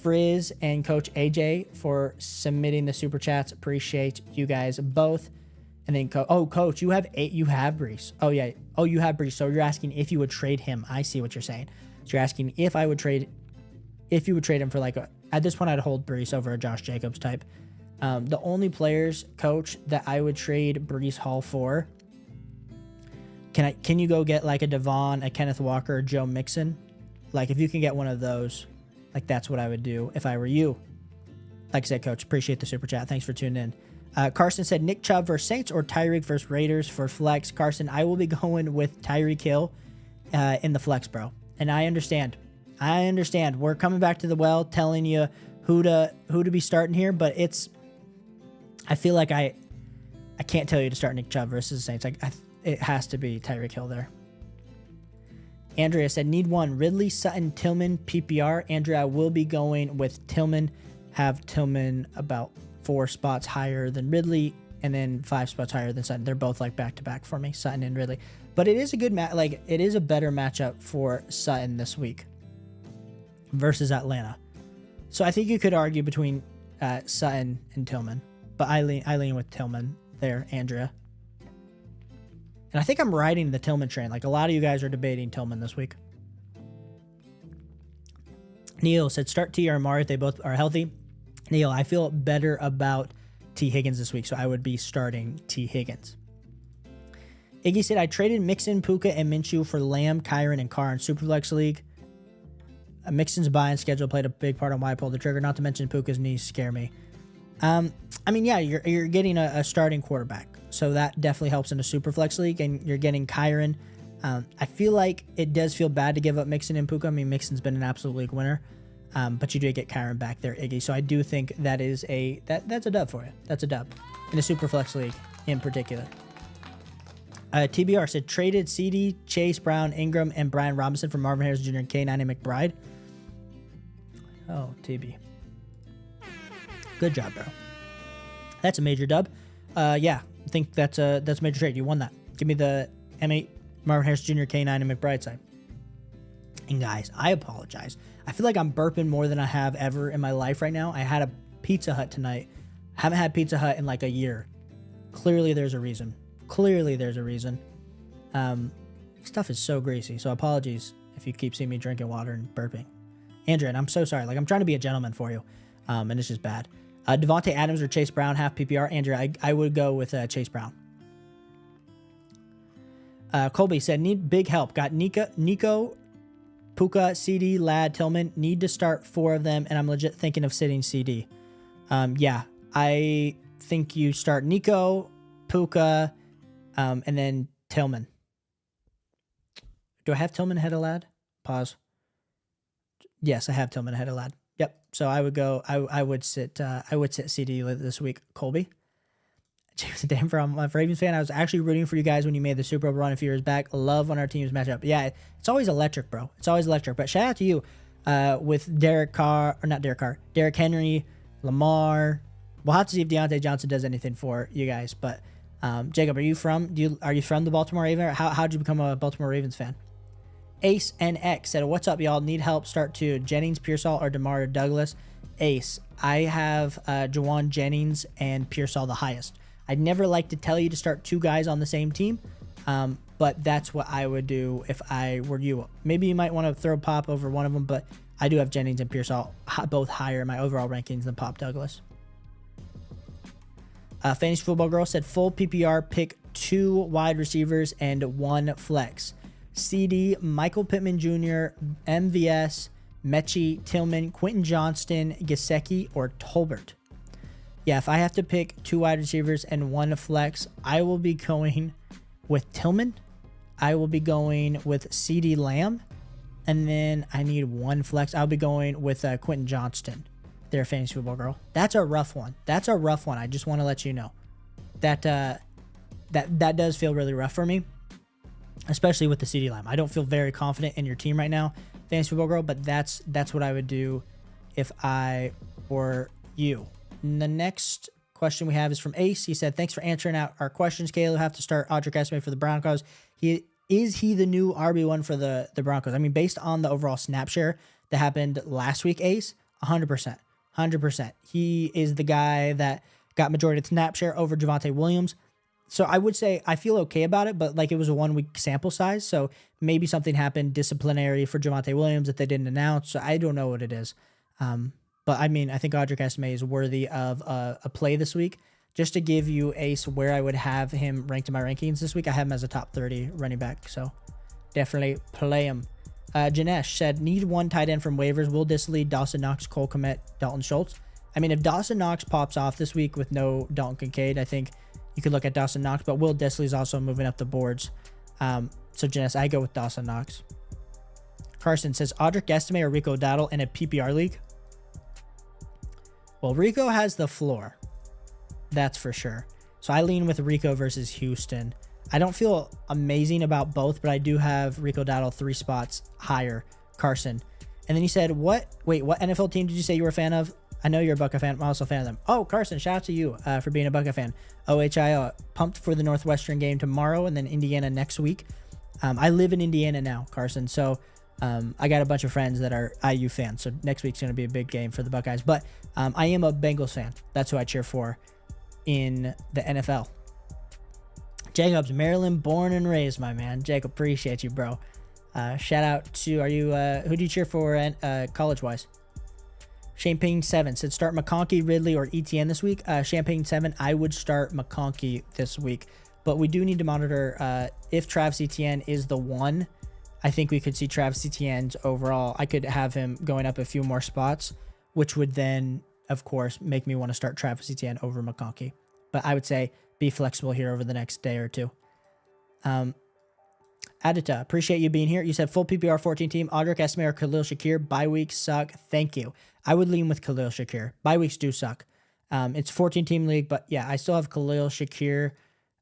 Frizz and Coach AJ for submitting the super chats. Appreciate you guys both. And then, Coach, you have Brees. Oh, yeah. Oh, you have Brees. So you're asking if you would trade him. I see what you're saying. So you're asking if you would trade him for at this point, I'd hold Brees over a Josh Jacobs type. The only players, Coach, that I would trade Brees Hall for, can you go get like a Devon, a Kenneth Walker, a Joe Mixon? Like if you can get one of those, like that's what I would do if I were you. Like I said, Coach, appreciate the super chat. Thanks for tuning in. Carson said Nick Chubb versus Saints or Tyreek versus Raiders for flex. Carson, I will be going with Tyreek Hill in the flex, bro. And I understand. We're coming back to the well, telling you who to be starting here, but I feel like I can't tell you to start Nick Chubb versus the Saints. It has to be Tyreek Hill there. Andrea said, need one. Ridley, Sutton, Tillman, PPR. Andrea, I will be going with Tillman. Have Tillman about 4 spots higher than Ridley, and then 5 spots higher than Sutton. They're both like back-to-back for me, Sutton and Ridley. But it is a good it is a better matchup for Sutton this week versus Atlanta. So I think you could argue between Sutton and Tillman. But I lean with Tillman there, Andrea. And I think I'm riding the Tillman train. Like a lot of you guys are debating Tillman this week. Neil said, start T or Amari if they both are healthy. Neil, I feel better about T. Higgins this week, so I would be starting T. Higgins. Iggy said, I traded Mixon, Puka, and Minshew for Lamb, Kyron, and Carr in Superflex League. Mixon's buy-in schedule played a big part on why I pulled the trigger, not to mention Puka's knees scare me. I mean, yeah, you're getting a starting quarterback, so that definitely helps in a super flex league, and you're getting Kyron. I feel like it does feel bad to give up Mixon and Puka. I mean, Mixon's been an absolute league winner, but you do get Kyron back there, Iggy. So I do think that is that's a dub for you. That's a dub in a super flex league in particular. TBR said traded CD, Chase Brown, Ingram, and Brian Robinson for Marvin Harrison Jr. and K9 and McBride. Oh, TB. Good job, bro. That's a major dub. Yeah, I think that's a major trade. You won that. Give me the M8, Marvin Harrison Jr., K9, and McBride side. And guys, I apologize. I feel like I'm burping more than I have ever in my life right now. I had a Pizza Hut tonight. Haven't had Pizza Hut in like a year. Clearly, there's a reason. Stuff is so greasy. So apologies if you keep seeing me drinking water and burping. Andrew, and I'm so sorry. Like, I'm trying to be a gentleman for you. And it's just bad. Devontae Adams or Chase Brown, half PPR. Andrew, I would go with Chase Brown. Colby said, need big help. Got Nico, Puka, CD, Ladd, Tillman. Need to start 4 of them, and I'm legit thinking of sitting CD. Yeah, I think you start Nico, Puka, and then Tillman. Do I have Tillman ahead of Ladd? Pause. Yes, I have Tillman ahead of Ladd. Yep. So I would go. I would sit CD this week. Colby. James Danfer, I'm a Ravens fan. I was actually rooting for you guys when you made the Super Bowl run a few years back. Love when our teams match up. Yeah, it's always electric, bro. It's always electric. But shout out to you with Derek Henry, Lamar. We'll have to see if Deontay Johnson does anything for you guys. But Jacob, are you from the Baltimore Ravens? How'd you become a Baltimore Ravens fan? Ace NX said, what's up, y'all? Need help? Start 2. Jennings, Pearsall, or Demario Douglas? Ace, I have Jawan Jennings and Pearsall the highest. I'd never like to tell you to start 2 guys on the same team, but that's what I would do if I were you. Maybe you might want to throw Pop over one of them, but I do have Jennings and Pearsall both higher in my overall rankings than Pop Douglas. Fantasy Football Girl said, full PPR, pick 2 wide receivers and 1 flex. CD, Michael Pittman Jr., MVS, Mechie, Tillman, Quentin Johnston, Gesicki, or Tolbert. Yeah, if I have to pick 2 wide receivers and 1 flex, I will be going with Tillman. I will be going with CD Lamb. And then I need 1 flex. I'll be going with Quentin Johnston. There, Fantasy Football Girl. That's a rough one. I just want to let you know. That does feel really rough for me, especially with the CD Lamb. I don't feel very confident in your team right now, Fantasy Football Girl, but that's what I would do if I were you. And the next question we have is from Ace. He said, thanks for answering out our questions, Caleb. Have to start Audric Estimate for the Broncos. Is he the new RB1 for the Broncos? I mean, based on the overall snap share that happened last week, Ace, 100%. 100%. He is the guy that got majority of snap share over Javonte Williams. So I would say I feel okay about it, but like it was a 1-week sample size. So maybe something happened disciplinary for Javonte Williams that they didn't announce. So I don't know what it is. But I mean, I think Audric Estimate is worthy of a play this week. Just to give you, Ace, where I would have him ranked in my rankings this week, I have him as a top 30 running back. So definitely play him. Janesh said, need 1 tight end from waivers. Will Disley, Dawson Knox, Cole Kmet, Dalton Schultz. I mean, if Dawson Knox pops off this week with no Dalton Kincaid, I think you could look at Dawson Knox, but Will Disley is also moving up the boards. So Janesh, I go with Dawson Knox. Carson says, Audric Estimate or Rico Dowdle in a PPR league? Well, Rico has the floor. That's for sure. So I lean with Rico versus Houston. I don't feel amazing about both, but I do have Rico Dowdle 3 spots higher. Carson. And then you said, what NFL team did you say you were a fan of? I know you're a Bucca fan. I'm also a fan of them. Oh, Carson, shout out to you for being a Bucca fan. OHI, pumped for the Northwestern game tomorrow and then Indiana next week. I live in Indiana now, Carson. So I got a bunch of friends that are IU fans. So next week's going to be a big game for the Buckeyes. But I am a Bengals fan. That's who I cheer for in the NFL. Jacob's Maryland, born and raised, my man. Jacob, appreciate you, bro. Shout out to, who do you cheer for college-wise? Champagne 7 said start McConkey, Ridley, or ETN this week. Champagne 7, I would start McConkey this week. But we do need to monitor if Travis Etienne is the one. I think we could see Travis Etienne's overall. I could have him going up a few more spots, which would then of course, make me want to start Travis Etienne over McConkey. But I would say be flexible here over the next day or two. Adita, appreciate you being here. You said full PPR 14 team, Audric Esme or Khalil Shakir. Bye weeks suck. Thank you. I would lean with Khalil Shakir. Bye weeks do suck. It's 14 team league, but yeah, I still have Khalil Shakir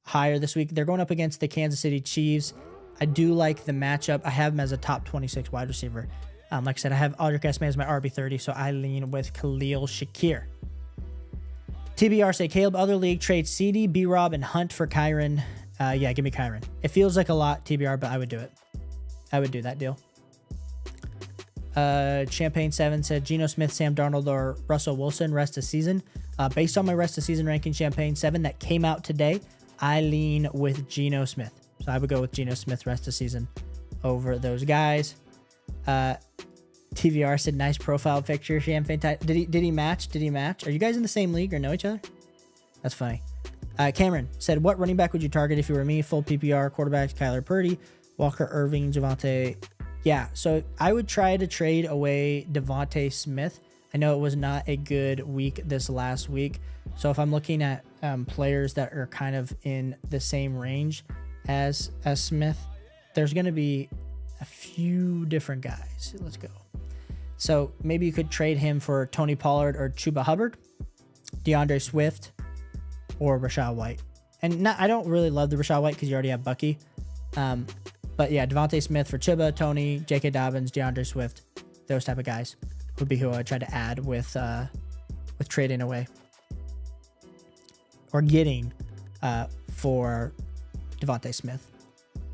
higher this week. They're going up against the Kansas City Chiefs. I do like the matchup. I have him as a top 26 wide receiver. Like I said, I have Audric Esme as my RB30, so I lean with Khalil Shakir. TBR say Caleb, other league, trade CD, B-Rob, and Hunt for Kyron. Yeah, give me Kyron. It feels like a lot, TBR, but I would do it. I would do that deal. Champagne 7 said Geno Smith, Sam Darnold, or Russell Wilson rest of season. Based on my rest of season ranking, Champagne 7 that came out today, I lean with Geno Smith. So I would go with Geno Smith rest of season over those guys. TVR said nice profile picture. Champagne. Did he match? Did he match? Are you guys in the same league or know each other? That's funny. Cameron said, what running back would you target if you were me? Full PPR, quarterbacks, Kyler Purdy, Walker Irving, Javonte. Yeah, so I would try to trade away Devontae Smith. I know it was not a good week this last week. So if I'm looking at players that are kind of in the same range as Smith, there's going to be a few different guys. Let's go. So maybe you could trade him for Tony Pollard or Chuba Hubbard, DeAndre Swift, or Rachaad White. And I don't really love the Rachaad White because you already have Bucky. But yeah, Devontae Smith for Chuba, Tony, J.K. Dobbins, DeAndre Swift, those type of guys would be who I would try to add with trading away or getting for Devontae Smith.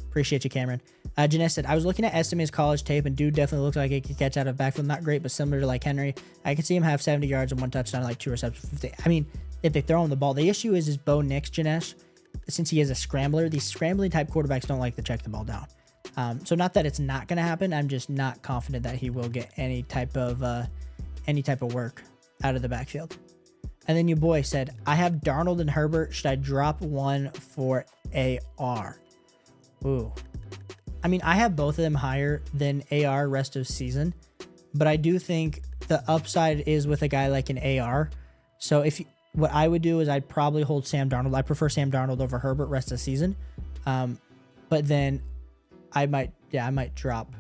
Appreciate you, Cameron. Janess said, I was looking at Estimate's college tape, and dude definitely looks like he could catch out of backfield. Not great, but similar to like Henry. I could see him have 70 yards and 1 touchdown, like 2 receptions. I mean, if they throw him the ball. The issue is Bo Nix, Janesh, since he is a scrambler, these scrambling type quarterbacks don't like to check the ball down. So not that it's not going to happen. I'm just not confident that he will get any type of work out of the backfield. And then your boy said, I have Darnold and Herbert. Should I drop one for AR? Ooh. I mean, I have both of them higher than AR rest of season, but I do think the upside is with a guy like an AR. So what I would do is I'd probably hold Sam Darnold. I prefer Sam Darnold over Herbert rest of season. But then I might drop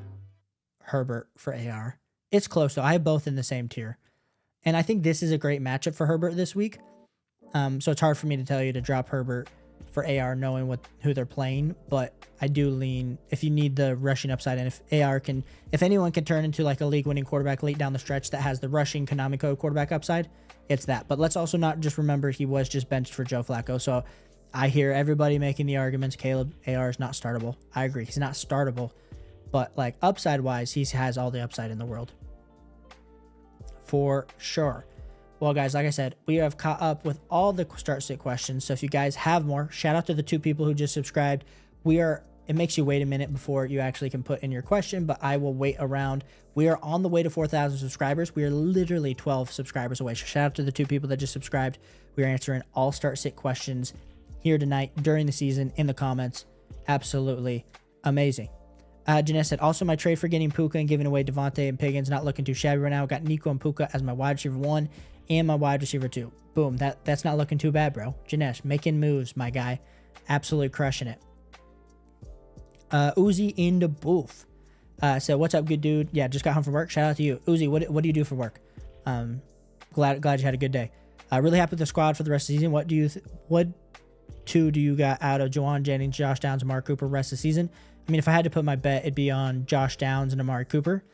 Herbert for AR. It's close though. I have both in the same tier. And I think this is a great matchup for Herbert this week. So it's hard for me to tell you to drop Herbert for AR knowing who they're playing, but I do lean if you need the rushing upside, and if anyone can turn into like a league winning quarterback late down the stretch that has the rushing Konami code quarterback upside, it's that. But let's also not just remember he was just benched for Joe Flacco. So I hear everybody making the arguments Caleb AR is not startable. I agree, he's not startable, but like upside wise, he has all the upside in the world for sure. Well, guys, like I said, we have caught up with all the start sit questions. So if you guys have more, shout out to the 2 people who just subscribed. It makes you wait a minute before you actually can put in your question, but I will wait around. We are on the way to 4,000 subscribers. We are literally 12 subscribers away. So shout out to the 2 people that just subscribed. We are answering all start sit questions here tonight during the season in the comments. Absolutely amazing. Janess said, also my trade for getting Puka and giving away Devontae and Piggins, not looking too shabby right now. Got Nico and Puka as my wide receiver 1 and my wide receiver 2. Boom. That's not looking too bad, bro. Janesh, making moves, my guy. Absolutely crushing it. Uzi in the booth. So what's up, good dude? Yeah, just got home from work. Shout out to you. Uzi, what do you do for work? Glad you had a good day. Really happy with the squad for the rest of the season. What 2 do you got out of Juwan Jennings, Josh Downs, and Amari Cooper rest of the season? I mean, if I had to put my bet, it'd be on Josh Downs and Amari Cooper.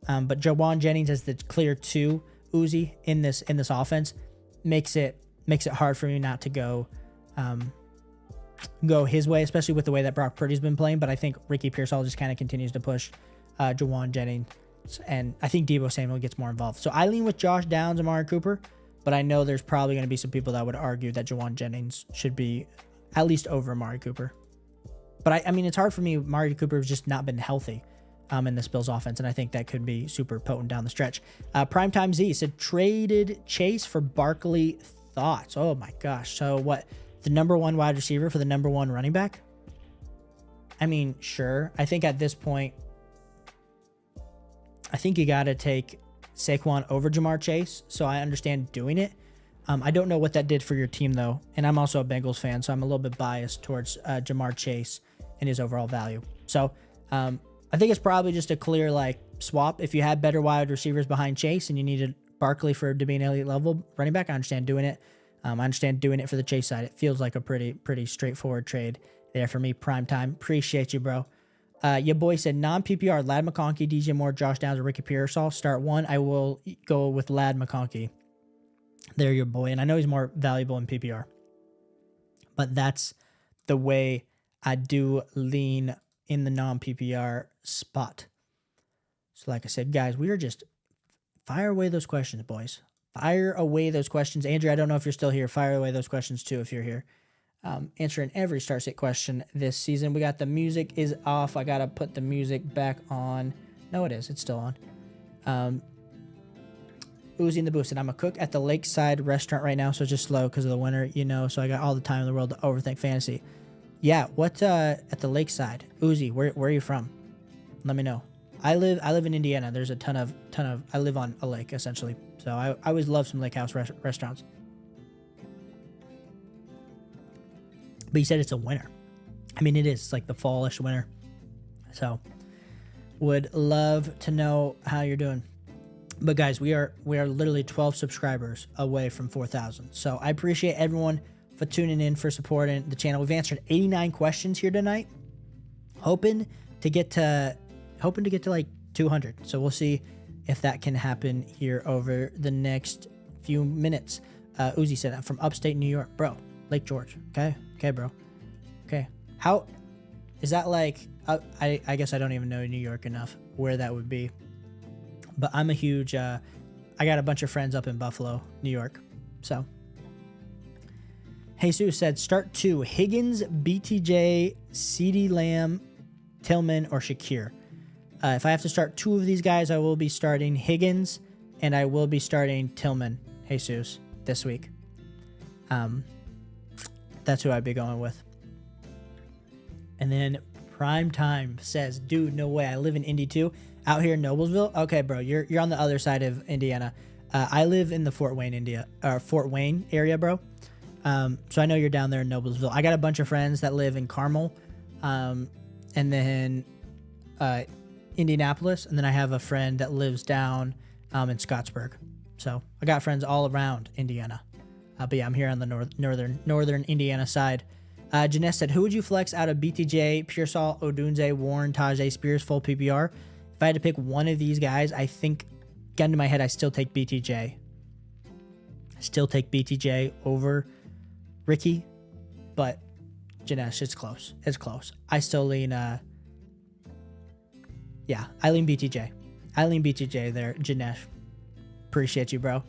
But Juwan Jennings as the clear 2 Uzi in this offense makes it hard for me not to go his way, especially with the way that Brock Purdy's been playing. But I think Ricky Pearsall just kind of continues to push Juwan Jennings, and I think Deebo Samuel gets more involved. So I lean with Josh Downs and Amari Cooper, but I know there's probably going to be some people that would argue that Juwan Jennings should be at least over Amari Cooper. But I mean, it's hard for me. Amari Cooper has just not been healthy in this Bills offense, and I think that could be super potent down the stretch. Primetime Z said, traded Chase for Barkley. Thoughts? Oh my gosh. So what? The number 1 wide receiver for the number 1 running back? I mean, sure. I think at this point, I think you got to take Saquon over Jamar Chase, so I understand doing it. I don't know what that did for your team, though, and I'm also a Bengals fan, so I'm a little bit biased towards Jamar Chase and his overall value. So I think it's probably just a clear, like, swap. If you had better wide receivers behind Chase and you needed Barkley to be an elite level running back, I understand doing it. I understand doing it for the Chase side. It feels like a pretty straightforward trade there for me. Prime time. Appreciate you, bro. Your boy said non-PPR, Lad McConkey, DJ Moore, Josh Downs, or Ricky Pearsall. Start one. I will go with Lad McConkey. There, your boy. And I know he's more valuable in PPR. But that's the way I do lean in the non-PPR spot. So like I said, guys, we are just fire away those questions, boys. Fire away those questions. Andrew, I don't know if you're still here. Fire away those questions too if you're here. Answering every start sit question this season. We got the music is off. I got to put the music back on. No, it is. It's still on. Uzi in the booth said, I'm a cook at the Lakeside restaurant right now, so it's just slow because of the winter, you know, so I got all the time in the world to overthink fantasy. Yeah, what at the Lakeside? Uzi, where are you from? Let me know. I live in Indiana. There's a ton of I live on a lake essentially. So I always love some lake house restaurants. But you said it's a winter. I mean, it is. It's like the fallish winter. So would love to know how you're doing. But guys, we are literally 12 subscribers away from 4,000. So I appreciate everyone for tuning in, for supporting the channel. We've answered 89 questions here tonight. Hoping to get to like 200. So we'll see if that can happen here over the next few minutes. Uzi said, I'm from upstate New York. Bro, Lake George. Okay, bro. Okay. How is that like, I guess I don't even know New York enough where that would be. But I'm a huge, I got a bunch of friends up in Buffalo, New York. So. Jesus said, start two. Higgins, BTJ, CeeDee Lamb, Tillman, or Shakir. If I have to start two of these guys, I will be starting Higgins and I will be starting Tillman, Jesus, this week. That's who I'd be going with. And then Prime Time says, dude, no way. I live in Indy too. Out here in Noblesville. Okay, bro, you're on the other side of Indiana. I live in the Fort Wayne area, bro. So I know you're down there in Noblesville. I got a bunch of friends that live in Carmel, and then Indianapolis, and then I have a friend that lives down in Scottsburg. So I got friends all around Indiana. But yeah, I'm here on the northern Indiana side. Janess said, who would you flex out of BTJ, Pearsall, Odunze, Warren, Tajay, Spears, full PPR? If I had to pick one of these guys, I think, gun to my head, I still take BTJ. Still take BTJ over Ricky, but Janess, it's close. It's close. I still lean, yeah, I lean BTJ. I lean BTJ there, Janess. Appreciate you, bro.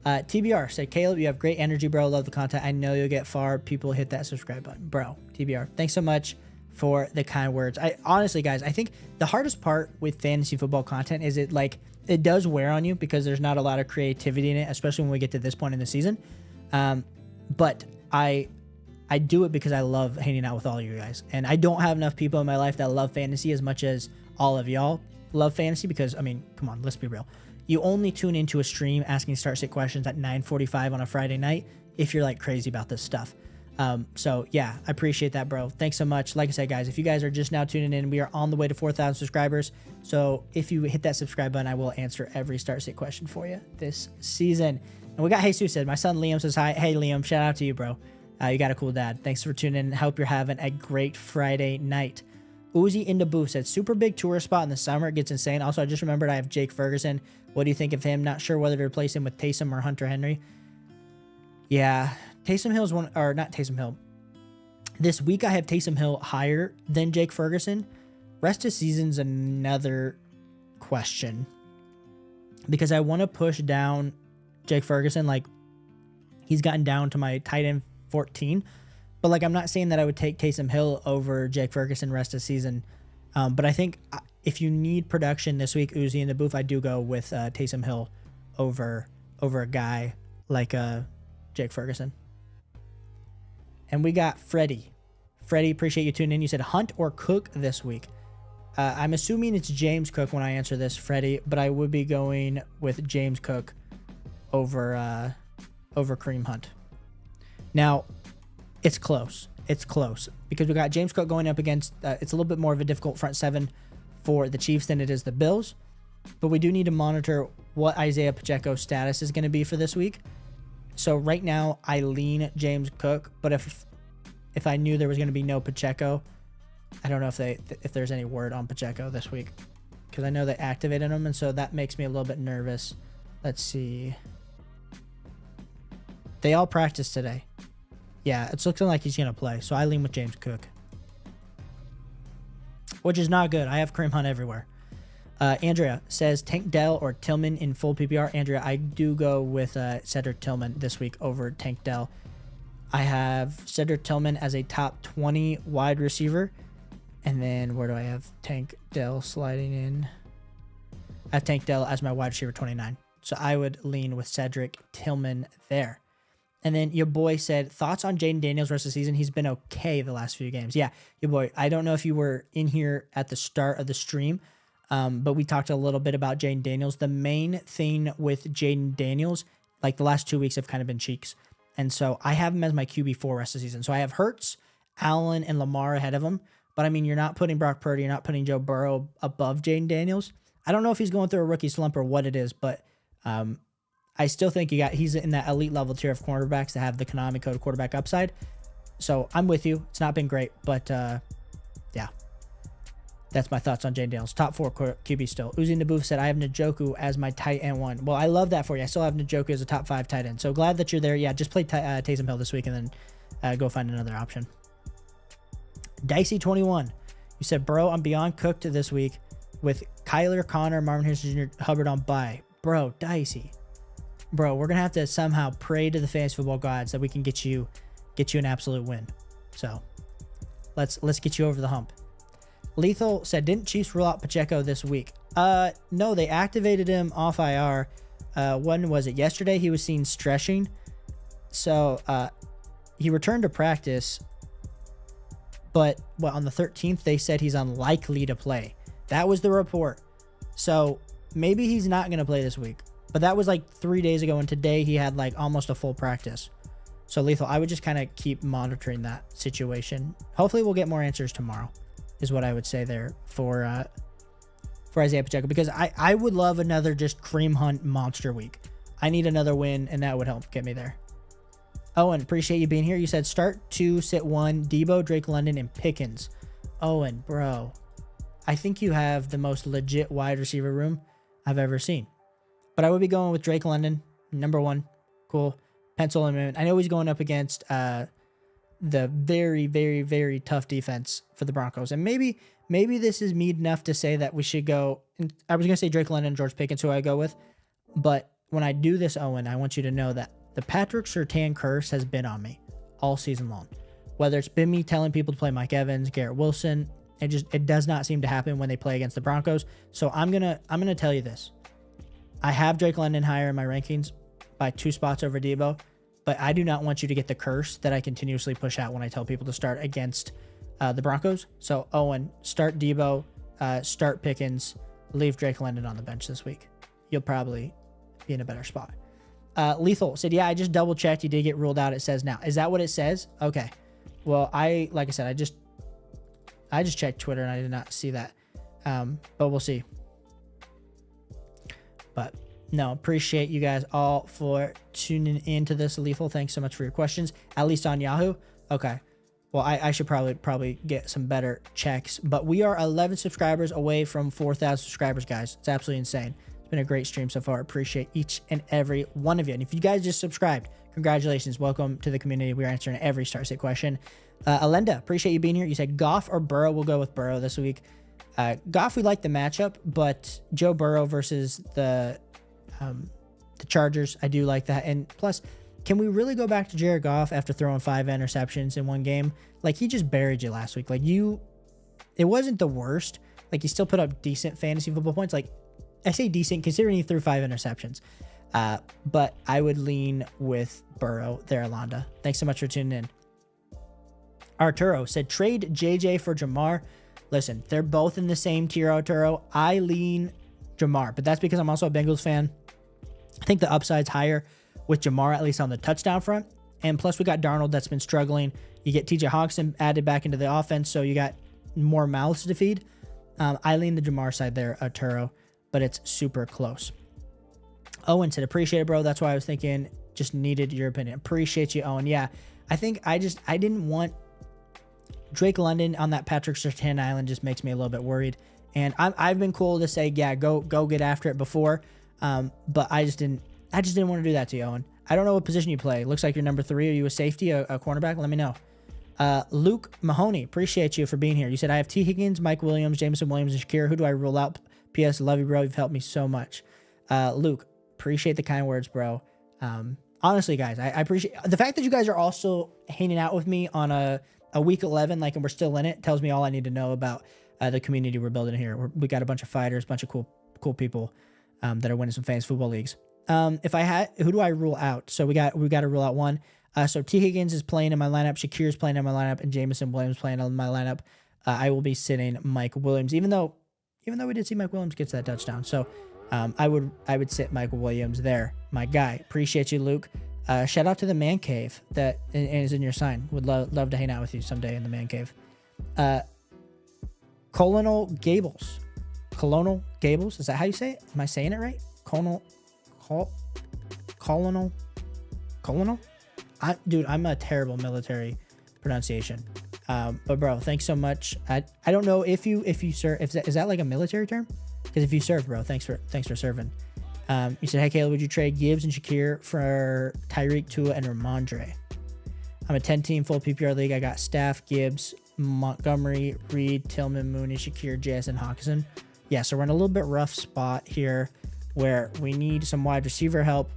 TBR said, Caleb, you have great energy, bro. Love the content. I know you'll get far. People hit that subscribe button. Bro, TBR, thanks so much for the kind words. I honestly, guys, I think the hardest part with fantasy football content is it does wear on you because there's not a lot of creativity in it, especially when we get to this point in the season. But I do it because I love hanging out with all of you guys. And I don't have enough people in my life that love fantasy as much as all of y'all love fantasy because, I mean, come on, let's be real. You only tune into a stream asking start sit questions at 9:45 on a Friday night if you're like crazy about this stuff. So yeah, I appreciate that, bro. Thanks so much. Like I said, guys, if you guys are just now tuning in, we are on the way to 4,000 subscribers. So if you hit that subscribe button, I will answer every start sit question for you this season. And we got Jesus said, my son Liam says hi. Hey Liam, shout out to you, bro. You got a cool dad. Thanks for tuning in. Hope you're having a great Friday night. Uzi in the booth said, super big tour spot in the summer. It gets insane. Also, I just remembered I have Jake Ferguson. What do you think of him? Not sure whether to replace him with Taysom or Hunter Henry. Yeah, Taysom Hill's one, or not Taysom Hill. This week I have Taysom Hill higher than Jake Ferguson. Rest of season's another question because I want to push down Jake Ferguson. Like, he's gotten down to my tight end 14. But like, I'm not saying that I would take Taysom Hill over Jake Ferguson rest of season. But I think if you need production this week, Uzi in the booth, I do go with Taysom Hill over a guy like Jake Ferguson. And we got Freddie. Freddie, appreciate you tuning in. You said Hunt or Cook this week. I'm assuming it's James Cook when I answer this, Freddie, but I would be going with James Cook over Kareem Hunt. Now, it's close. It's close because we got James Cook going up against, it's a little bit more of a difficult front seven for the Chiefs than it is the Bills, but we do need to monitor what Isaiah Pacheco's status is going to be for this week. So right now, I lean James Cook, but if I knew there was going to be no Pacheco, I don't know if there's any word on Pacheco this week because I know they activated him, and so that makes me a little bit nervous. Let's see. They all practiced today. Yeah, it's looking like he's going to play, so I lean with James Cook, which is not good. I have Kareem Hunt everywhere. Andrea says Tank Dell or Tillman in full PPR. Andrea, I do go with Cedric Tillman this week over Tank Dell. I have Cedric Tillman as a top 20 wide receiver. And then where do I have Tank Dell sliding in? I have Tank Dell as my wide receiver 29. So I would lean with Cedric Tillman there. And then your boy said, thoughts on Jaden Daniels rest of the season? He's been okay the last few games. Yeah, your boy, I don't know if you were in here at the start of the stream, but we talked a little bit about Jaden Daniels. The main thing with Jaden Daniels, like the last 2 weeks have kind of been cheeks. And so I have him as my QB4 rest of the season. So I have Hurts, Allen, and Lamar ahead of him. But, I mean, you're not putting Brock Purdy, you're not putting Joe Burrow above Jaden Daniels. I don't know if he's going through a rookie slump or what it is, but I still think he's in that elite level tier of cornerbacks that have the Konami code quarterback upside. So I'm with you. It's not been great, but yeah. That's my thoughts on Jaden Daniels. Top 4 QB still. Uzi Nabouf said, I have Njoku as my tight end 1. Well, I love that for you. I still have Njoku as a top 5 tight end. So glad that you're there. Yeah, just play Taysom Hill this week and then go find another option. Dicey21, you said, bro, I'm beyond cooked this week with Kyler, Connor, Marvin Harrison Jr., Hubbard on bye. Bro, Dicey. Bro, we're going to have to somehow pray to the fantasy football gods that we can get you an absolute win. So let's get you over the hump. Lethal said, didn't Chiefs rule out Pacheco this week? No, they activated him off IR. When was it? Yesterday he was seen stretching. So he returned to practice. But on the 13th, they said he's unlikely to play. That was the report. So maybe he's not going to play this week. But that was like 3 days ago, and today he had like almost a full practice. So Lethal, I would just kind of keep monitoring that situation. Hopefully we'll get more answers tomorrow, is what I would say there for Isaiah Pacheco. Because I would love another just Kareem Hunt monster week. I need another win, and that would help get me there. Owen, appreciate you being here. You said start 2, sit 1, Debo, Drake London, and Pickens. Owen, bro, I think you have the most legit wide receiver room I've ever seen. But I would be going with Drake London, number 1. Cool. Pencil him in. I know he's going up against the very, very, very tough defense for the Broncos. And maybe this is meat enough to say that we should go. I was going to say Drake London and George Pickens, who I go with. But when I do this, Owen, I want you to know that the Patrick Surtain curse has been on me all season long. Whether it's been me telling people to play Mike Evans, Garrett Wilson, it does not seem to happen when they play against the Broncos. So I'm gonna tell you this. I have Drake London higher in my rankings by 2 spots over Debo, but I do not want you to get the curse that I continuously push out when I tell people to start against the Broncos. So Owen, start Debo, start Pickens, leave Drake London on the bench this week. You'll probably be in a better spot. Lethal said, yeah, I just double checked. He did get ruled out. It says now. Is that what it says? Okay. Well, like I said, I just checked Twitter and I did not see that. But we'll see. But no, appreciate you guys all for tuning into this. Lethal, thanks so much for your questions. At least on Yahoo. Okay. Well, I should probably get some better checks. But we are 11 subscribers away from 4,000 subscribers, guys. It's absolutely insane. It's been a great stream so far. Appreciate each and every one of you. And if you guys just subscribed, congratulations. Welcome to the community. We are answering every start sit question. Alenda, appreciate you being here. You said Goff or Burrow. We'll go with Burrow this week. Goff, we like the matchup, but Joe Burrow versus the Chargers, I do like that. And plus, can we really go back to Jared Goff after throwing 5 interceptions in one game? Like, he just buried you last week. Like, it wasn't the worst. Like, he still put up decent fantasy football points. Like, I say decent considering he threw 5 interceptions. But I would lean with Burrow there, Alonda. Thanks so much for tuning in. Arturo said, trade JJ for Jamar. Listen, they're both in the same tier, Otero. I lean Jamar, but that's because I'm also a Bengals fan. I think the upside's higher with Jamar, at least on the touchdown front. And plus, we got Darnold that's been struggling. You get TJ Hawkinson added back into the offense, so you got more mouths to feed. I lean the Jamar side there, Otero, but it's super close. Owen said, appreciate it, bro. That's why I was thinking, just needed your opinion. Appreciate you, Owen. Yeah, I think I didn't want Drake London on that Patrick Surtain Island. Just makes me a little bit worried. And I've been cool to say, yeah, go get after it before. But I just didn't want to do that to you, Owen. I don't know what position you play. Looks like you're number 3. Are you a safety, a cornerback? Let me know. Luke Mahoney, appreciate you for being here. You said, I have T. Higgins, Mike Williams, Jameson Williams, and Shakir. Who do I rule out? P.S. Love you, bro. You've helped me so much. Luke, appreciate the kind words, bro. Honestly, guys, I appreciate the fact that you guys are also hanging out with me on a week 11, and we're still in it. Tells me all I need to know about the community we're building here. We got a bunch of fighters, a bunch of cool people that are winning some fantasy football leagues. If I had, who do I rule out? So we got to rule out one. So T. Higgins is playing in my lineup, Shakir is playing in my lineup, and Jameson Williams playing in my lineup. I will be sitting Mike Williams, even though we did see Mike Williams get to that touchdown. So I would sit Mike Williams there, my guy. Appreciate you, Luke. Shout out to the man cave that is in your sign. Would love to hang out with you someday in the man cave. Colonel Gables. Is that how you say it? Am I saying it right? Colonel. Dude, I'm a terrible military pronunciation. But bro, thanks so much. I don't know if you serve, is that like a military term? Because if you serve, bro, thanks for serving. You said, hey Caleb, would you trade Gibbs and Shakir for Tyreek, Tua, and Ramondre? I'm a 10-team full PPR league. I got Staff, Gibbs, Montgomery, Reed, Tillman, Mooney, Shakir, Jazz, and Hawkinson. Yeah, so we're in a little bit rough spot here where we need some wide receiver help.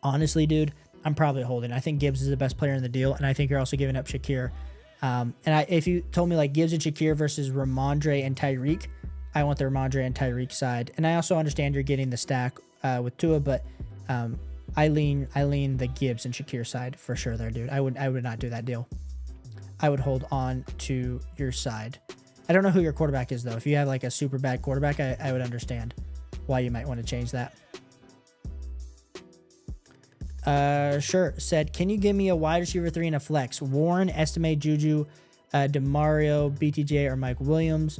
Honestly, dude, I'm probably holding. I think Gibbs is the best player in the deal, and I think you're also giving up Shakir. If you told me Gibbs and Shakir versus Ramondre and Tyreek, I want the Ramondre and Tyreek side. And I also understand you're getting the stack with Tua, but I lean the Gibbs and Shakir side for sure there, dude. I would not do that deal. I would hold on to your side. I don't know who your quarterback is, though. If you have a super bad quarterback, I would understand why you might want to change that. Sure. Said, can you give me a wide receiver 3 and a flex? Warren, Estime, Juju, DeMario, BTJ, or Mike Williams?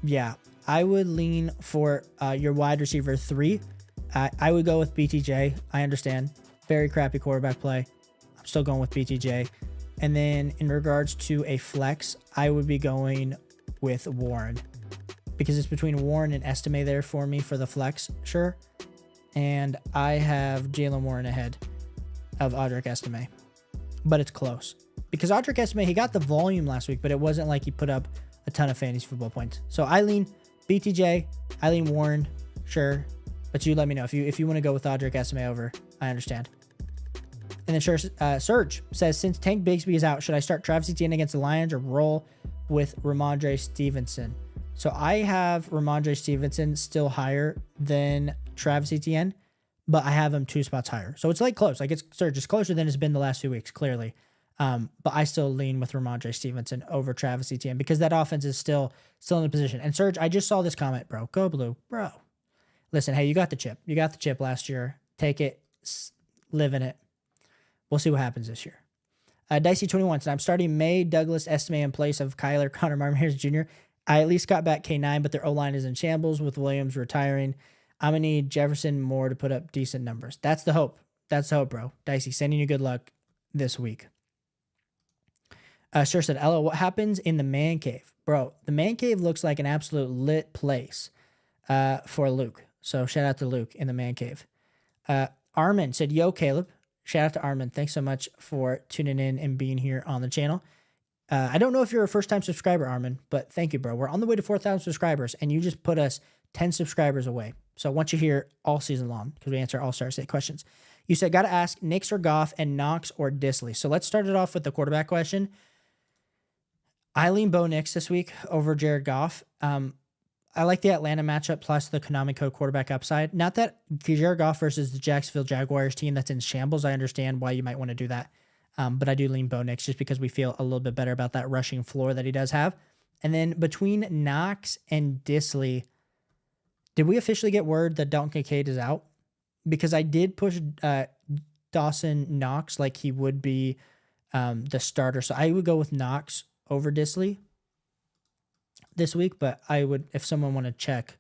Yeah, I would lean for your wide receiver 3. I would go with BTJ. I understand. Very crappy quarterback play. I'm still going with BTJ. And then in regards to a flex, I would be going with Warren. Because it's between Warren and Estime there for me for the flex, sure. And I have Jalen Warren ahead of Audric Estime. But it's close. Because Audric Estime, he got the volume last week, but it wasn't like he put up a ton of fantasy football points. So I lean BTJ, I lean Warren, sure. But you let me know. If you want to go with Audric Estime over, I understand. And then Serge says, since Tank Bigsby is out, should I start Travis Etienne against the Lions or roll with Ramondre Stevenson? So I have Ramondre Stevenson still higher than Travis Etienne, but I have him 2 spots higher. So it's close. It's Serge, it's closer than it's been the last few weeks, clearly. But I still lean with Ramondre Stevenson over Travis Etienne because that offense is still in the position. And Serge, I just saw this comment, bro. Go Blue, bro. Listen, hey, you got the chip. You got the chip last year. Take it, live in it. We'll see what happens this year. Dicey21 said, I'm starting May Douglas Estime in place of Kyler Connor Martin Harris Jr. I at least got back K9, but their O-line is in shambles with Williams retiring. I'm going to need Jefferson Moore to put up decent numbers. That's the hope. That's the hope, bro. Dicey, sending you good luck this week. Sure said, Ella, what happens in the man cave? Bro, the man cave looks like an absolute lit place for Luke. So shout out to Luke in the man cave. Armin said, yo, Caleb. Shout out to Armin. Thanks so much for tuning in and being here on the channel. I don't know if you're a first-time subscriber, Armin, but thank you, bro. We're on the way to 4,000 subscribers, and you just put us 10 subscribers away. So I want you here all season long because we answer all-star state questions. You said, got to ask Knicks or Goff and Knox or Disley. So let's start it off with the quarterback question. I lean Bo Nix this week over Jared Goff. I like the Atlanta matchup plus the Konami Code quarterback upside. Not that Jared Goff versus the Jacksonville Jaguars team that's in shambles. I understand why you might want to do that. But I do lean Bo Nix just because we feel a little bit better about that rushing floor that he does have. And then between Knox and Disley, did we officially get word that Dalton Kincaid is out? Because I did push Dawson Knox like he would be the starter. So I would go with Knox over Disley this week, but I would, if someone want to check,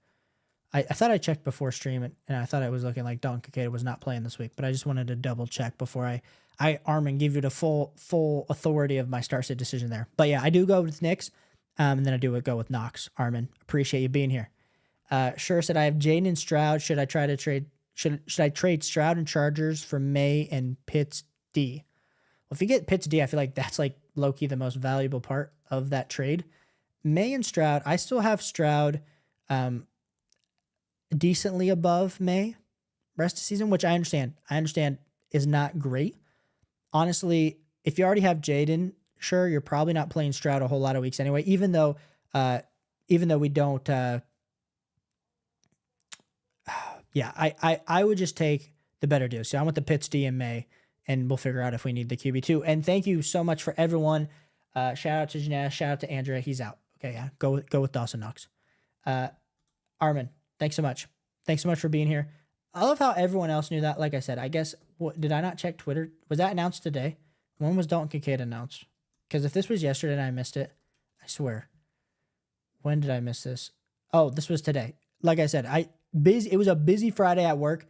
I thought I checked before stream and I thought it was looking like Dalton Kincaid was not playing this week, but I just wanted to double check before I Armin, give you the full authority of my start sit decision there. But yeah, I do go with Knicks, and then I do go with Knox. Armin, appreciate you being here. Sure said I have Jaden and Stroud. Should I try to trade? Should I trade Stroud and Chargers for May and Pitts D? Well, if you get Pitts D, I feel like that's like low-key the most valuable part of that trade. May and Stroud, I still have Stroud decently above May rest of season, which I understand. I understand is not great. Honestly, if you already have Jaden, sure, you're probably not playing Stroud a whole lot of weeks anyway, even though we don't I would just take the better deal. So I want the Pitts D in May, and we'll figure out if we need the QB2. And thank you so much for everyone. Shout out to Janelle. Shout out to Andrea. He's out. Okay, yeah. Go with Dawson Knox. Armin, thanks so much. Thanks so much for being here. I love how everyone else knew that. Like I said, I guess, did I not check Twitter? Was that announced today? When was Dalton Kincaid announced? Because if this was yesterday and I missed it, I swear. When did I miss this? Oh, this was today. Like I said, it was a busy Friday at work,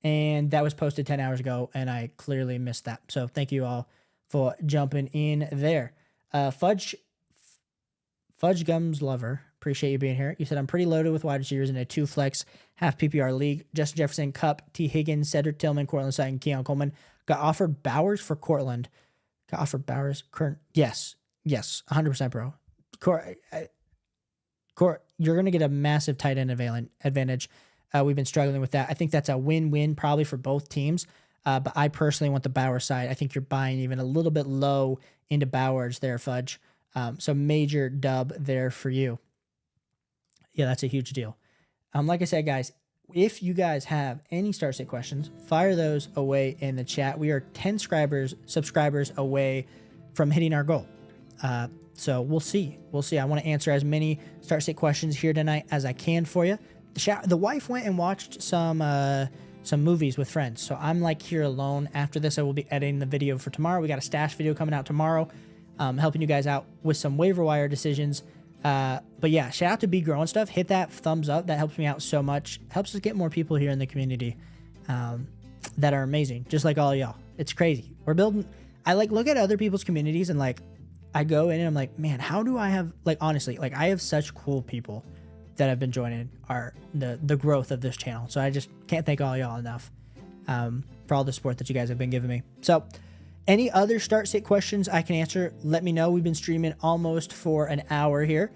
and that was posted 10 hours ago, and I clearly missed that. So thank you all for jumping in there. Fudge Gums Lover, appreciate you being here. You said, I'm pretty loaded with wide receivers in a 2-flex half PPR league. Justin Jefferson, Kupp, T. Higgins, Cedric Tillman, Cortland Sutton, Keon Coleman. Got offered Bowers for Cortland. Got offered Bowers. Yes, 100%, bro. You're going to get a massive tight end advantage. We've been struggling with that. I think that's a win-win probably for both teams. But I personally want the Bowers side. I think you're buying even a little bit low into Bowers there, Fudge. So major dub there for you. Yeah, that's a huge deal. Like I said, guys, if you guys have any start sit questions, fire those away in the chat. We are 10 subscribers away from hitting our goal. So we'll see. I want to answer as many start sit questions here tonight as I can for you. The wife went and watched some movies with friends. So I'm like here alone. After this, I will be editing the video for tomorrow. We got a stash video coming out tomorrow, helping you guys out with some waiver wire decisions. But yeah, shout out to Be Growing Stuff. Hit that thumbs up. That helps me out so much. Helps us get more people here in the community that are amazing, just like all y'all. It's crazy. We're building. I look at other people's communities and I go in and I'm like, man, how do I have honestly, I have such cool people that have been joining the growth of this channel. So I just can't thank all y'all enough for all the support that you guys have been giving me. So any other start sit questions I can answer, let me know. We've been streaming almost for an hour here.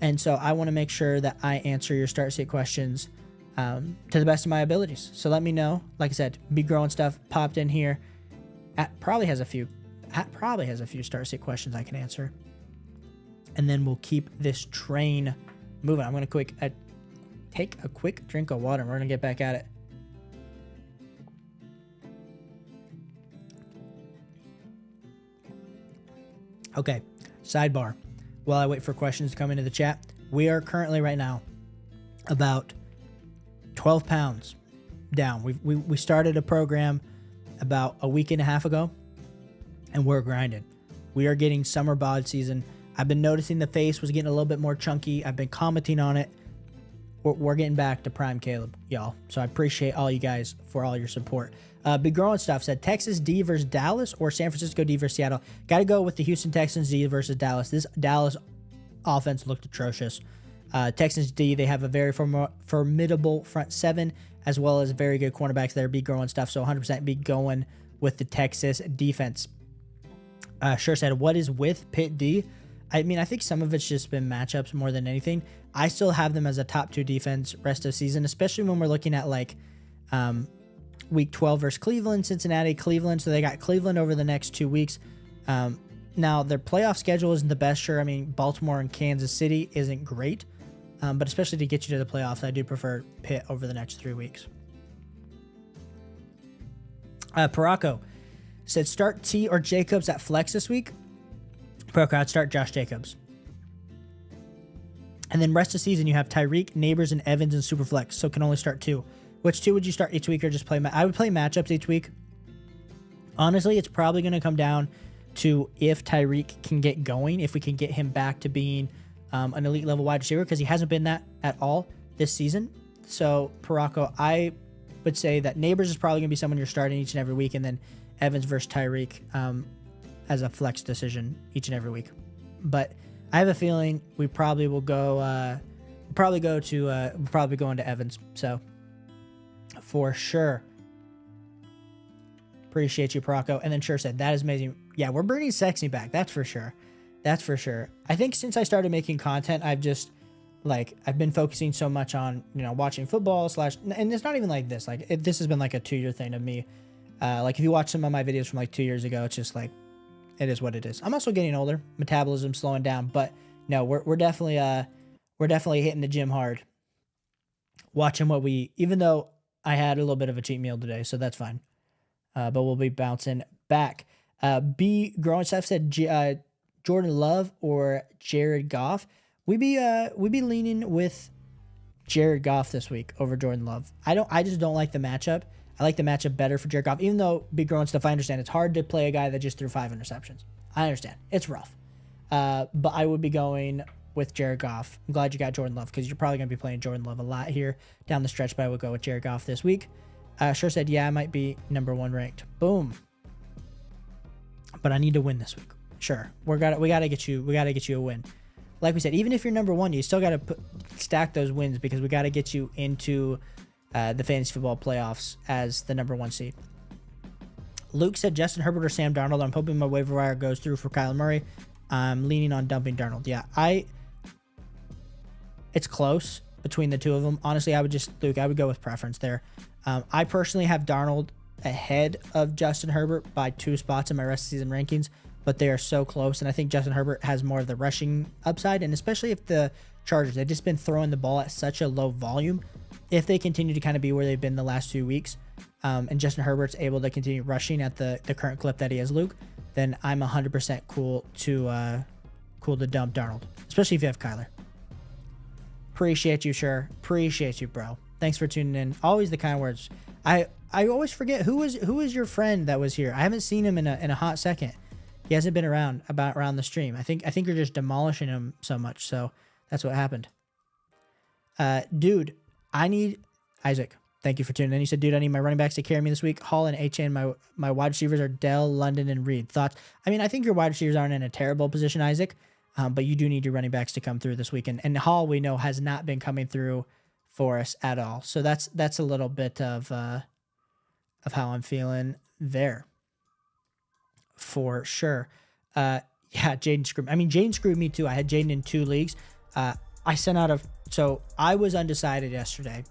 And so I want to make sure that I answer your start sit questions to the best of my abilities. So let me know. Like I said, Be Growing Stuff popped in here. Probably has a few start sit questions I can answer. And then we'll keep this train moving. I'm going to take a quick drink of water and we're going to get back at it. Okay, sidebar. While I wait for questions to come into the chat, we are currently right now about 12 pounds down. We started a program about a week and a half ago, and we're grinding. We are getting summer bod season. I've been noticing the face was getting a little bit more chunky. I've been commenting on it. We're getting back to prime Caleb, y'all. So I appreciate all you guys for all your support. Big Growing Stuff said Texas D versus Dallas or San Francisco D versus Seattle. Got to go with the Houston Texans D versus Dallas. This Dallas offense looked atrocious. Texans D, they have a very formidable front seven as well as very good cornerbacks there. Big Growing Stuff. So 100% be going with the Texas defense. Sure said, what is with Pitt D? I mean, I think some of it's just been matchups more than anything. I still have them as a top 2 defense rest of season, especially when we're looking at week 12 versus Cleveland, Cincinnati, Cleveland. So they got Cleveland over the next 2 weeks. Now their playoff schedule isn't the best. Sure. I mean, Baltimore and Kansas City isn't great, but especially to get you to the playoffs, I do prefer Pitt over the next 3 weeks. Paraco said start T or Jacobs at flex this week. Paraco, I'd start Josh Jacobs. And then rest of the season, you have Tyreek, Neighbors, and Evans in Superflex, so can only start 2. Which 2 would you start each week or just play? I would play matchups each week. Honestly, it's probably going to come down to if Tyreek can get going, if we can get him back to being an elite level wide receiver, because he hasn't been that at all this season. So, Parako, I would say that Neighbors is probably going to be someone you're starting each and every week, and then Evans versus Tyreek as a flex decision each and every week. But I have a feeling we probably will go. We'll probably go into Evans. So for sure, appreciate you, Parako. And then Sure said that is amazing. Yeah, we're bringing sexy back. That's for sure. That's for sure. I think since I started making content, I've been focusing so much on watching football and it's not even like this. This has been like a 2-year thing of me. If you watch some of my videos from like 2 years ago, it's just like, it is what it is. I'm also getting older, metabolism slowing down, but no, we're definitely hitting the gym hard. Watching even though I had a little bit of a cheat meal today, so that's fine. But we'll be bouncing back. B Growing Stuff said Jordan Love or Jared Goff. We be leaning with Jared Goff this week over Jordan Love. I just don't like the matchup. I like the matchup better for Jared Goff, even though Big Growing Stuff, I understand it's hard to play a guy that just threw 5 interceptions. I understand. It's rough. But I would be going with Jared Goff. I'm glad you got Jordan Love because you're probably going to be playing Jordan Love a lot here down the stretch, but I would go with Jared Goff this week. Sure said, yeah, I might be number 1 ranked. Boom. But I need to win this week. Sure. We gotta get you a win. Like we said, even if you're number 1, you still got to stack those wins because we got to get you into the fantasy football playoffs as the number 1 seed. Luke said Justin Herbert or Sam Darnold. I'm hoping my waiver wire goes through for Kyler Murray. I'm leaning on dumping Darnold. Yeah, it's close between the two of them. Honestly, I would go with preference there. I personally have Darnold ahead of Justin Herbert by 2 spots in my rest of season rankings, but they are so close. And I think Justin Herbert has more of the rushing upside, and especially if the Chargers, they've just been throwing the ball at such a low volume. If they continue to kind of be where they've been the last 2 weeks, and Justin Herbert's able to continue rushing at the current clip that he has, Luke, then I'm 100% cool to dump Darnold, especially if you have Kyler. Appreciate you, sure. Appreciate you, bro. Thanks for tuning in. Always the kind words. I always forget who was your friend that was here. I haven't seen him in a hot second. He hasn't been around the stream. I think you're just demolishing him so much. So that's what happened. Dude, I need Isaac. Thank you for tuning in. You said, dude, I need my running backs to carry me this week. Hall and H.A. My wide receivers are Dell, London, and Reed. Thoughts? I mean, I think your wide receivers aren't in a terrible position, Isaac, but you do need your running backs to come through this weekend. And Hall, we know, has not been coming through for us at all. So that's a little bit of how I'm feeling there, for sure. Yeah, Jaden screwed me. I mean, Jaden screwed me too. I had Jaden in 2 leagues. I sent out so I was undecided yesterday.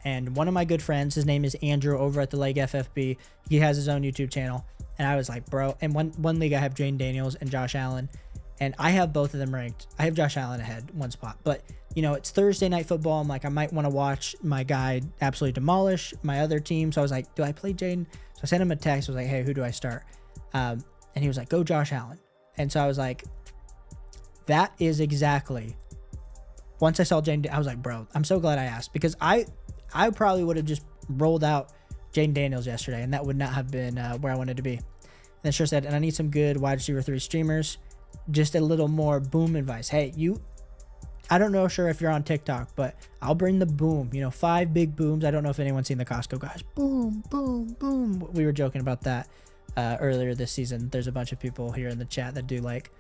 And one of my good friends, his name is Andrew over at the Leg FFB. He has his own YouTube channel. And I was like, bro, and one league I have Jane Daniels and Josh Allen. And I have both of them ranked. I have Josh Allen ahead 1 spot. But, it's Thursday night football. I'm like, I might want to watch my guy absolutely demolish my other team. So I was like, do I play Jaden? So I sent him a text. I was like, hey, who do I start? And he was like, go Josh Allen. And so I was like, that is exactly. Once I saw Jaden, I was like, bro, I'm so glad I asked. Because I probably would have just rolled out Jaden Daniels yesterday, and that would not have been where I wanted to be. And then Sure said, and I need some good wide receiver 3 streamers. Just a little more boom advice. Hey, I don't know, sure, if you're on TikTok, but I'll bring the boom. 5 big booms. I don't know if anyone's seen the Costco guys. Boom, boom, boom. We were joking about that earlier this season. There's a bunch of people here in the chat that do like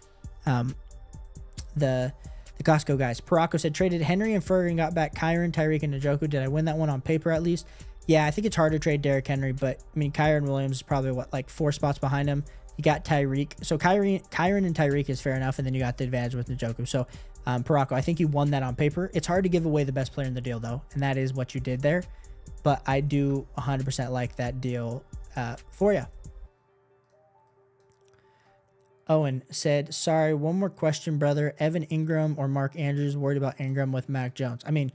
the Costco guys. Parako said, traded Henry and Ferguson, got back Kyron, Tyreek, and Njoku. Did I win that one on paper at least? Yeah, I think it's hard to trade Derrick Henry, but I mean, Kyron Williams is probably 4 spots behind him. You got Tyreek. So Kyron and Tyreek is fair enough, and then you got the advantage with Njoku. So Parako, I think you won that on paper. It's hard to give away the best player in the deal, though, and that is what you did there. But I do 100% like that deal for you. Owen said, sorry, one more question, brother. Evan Ingram or Mark Andrews? Worried about Ingram with Mac Jones. I mean,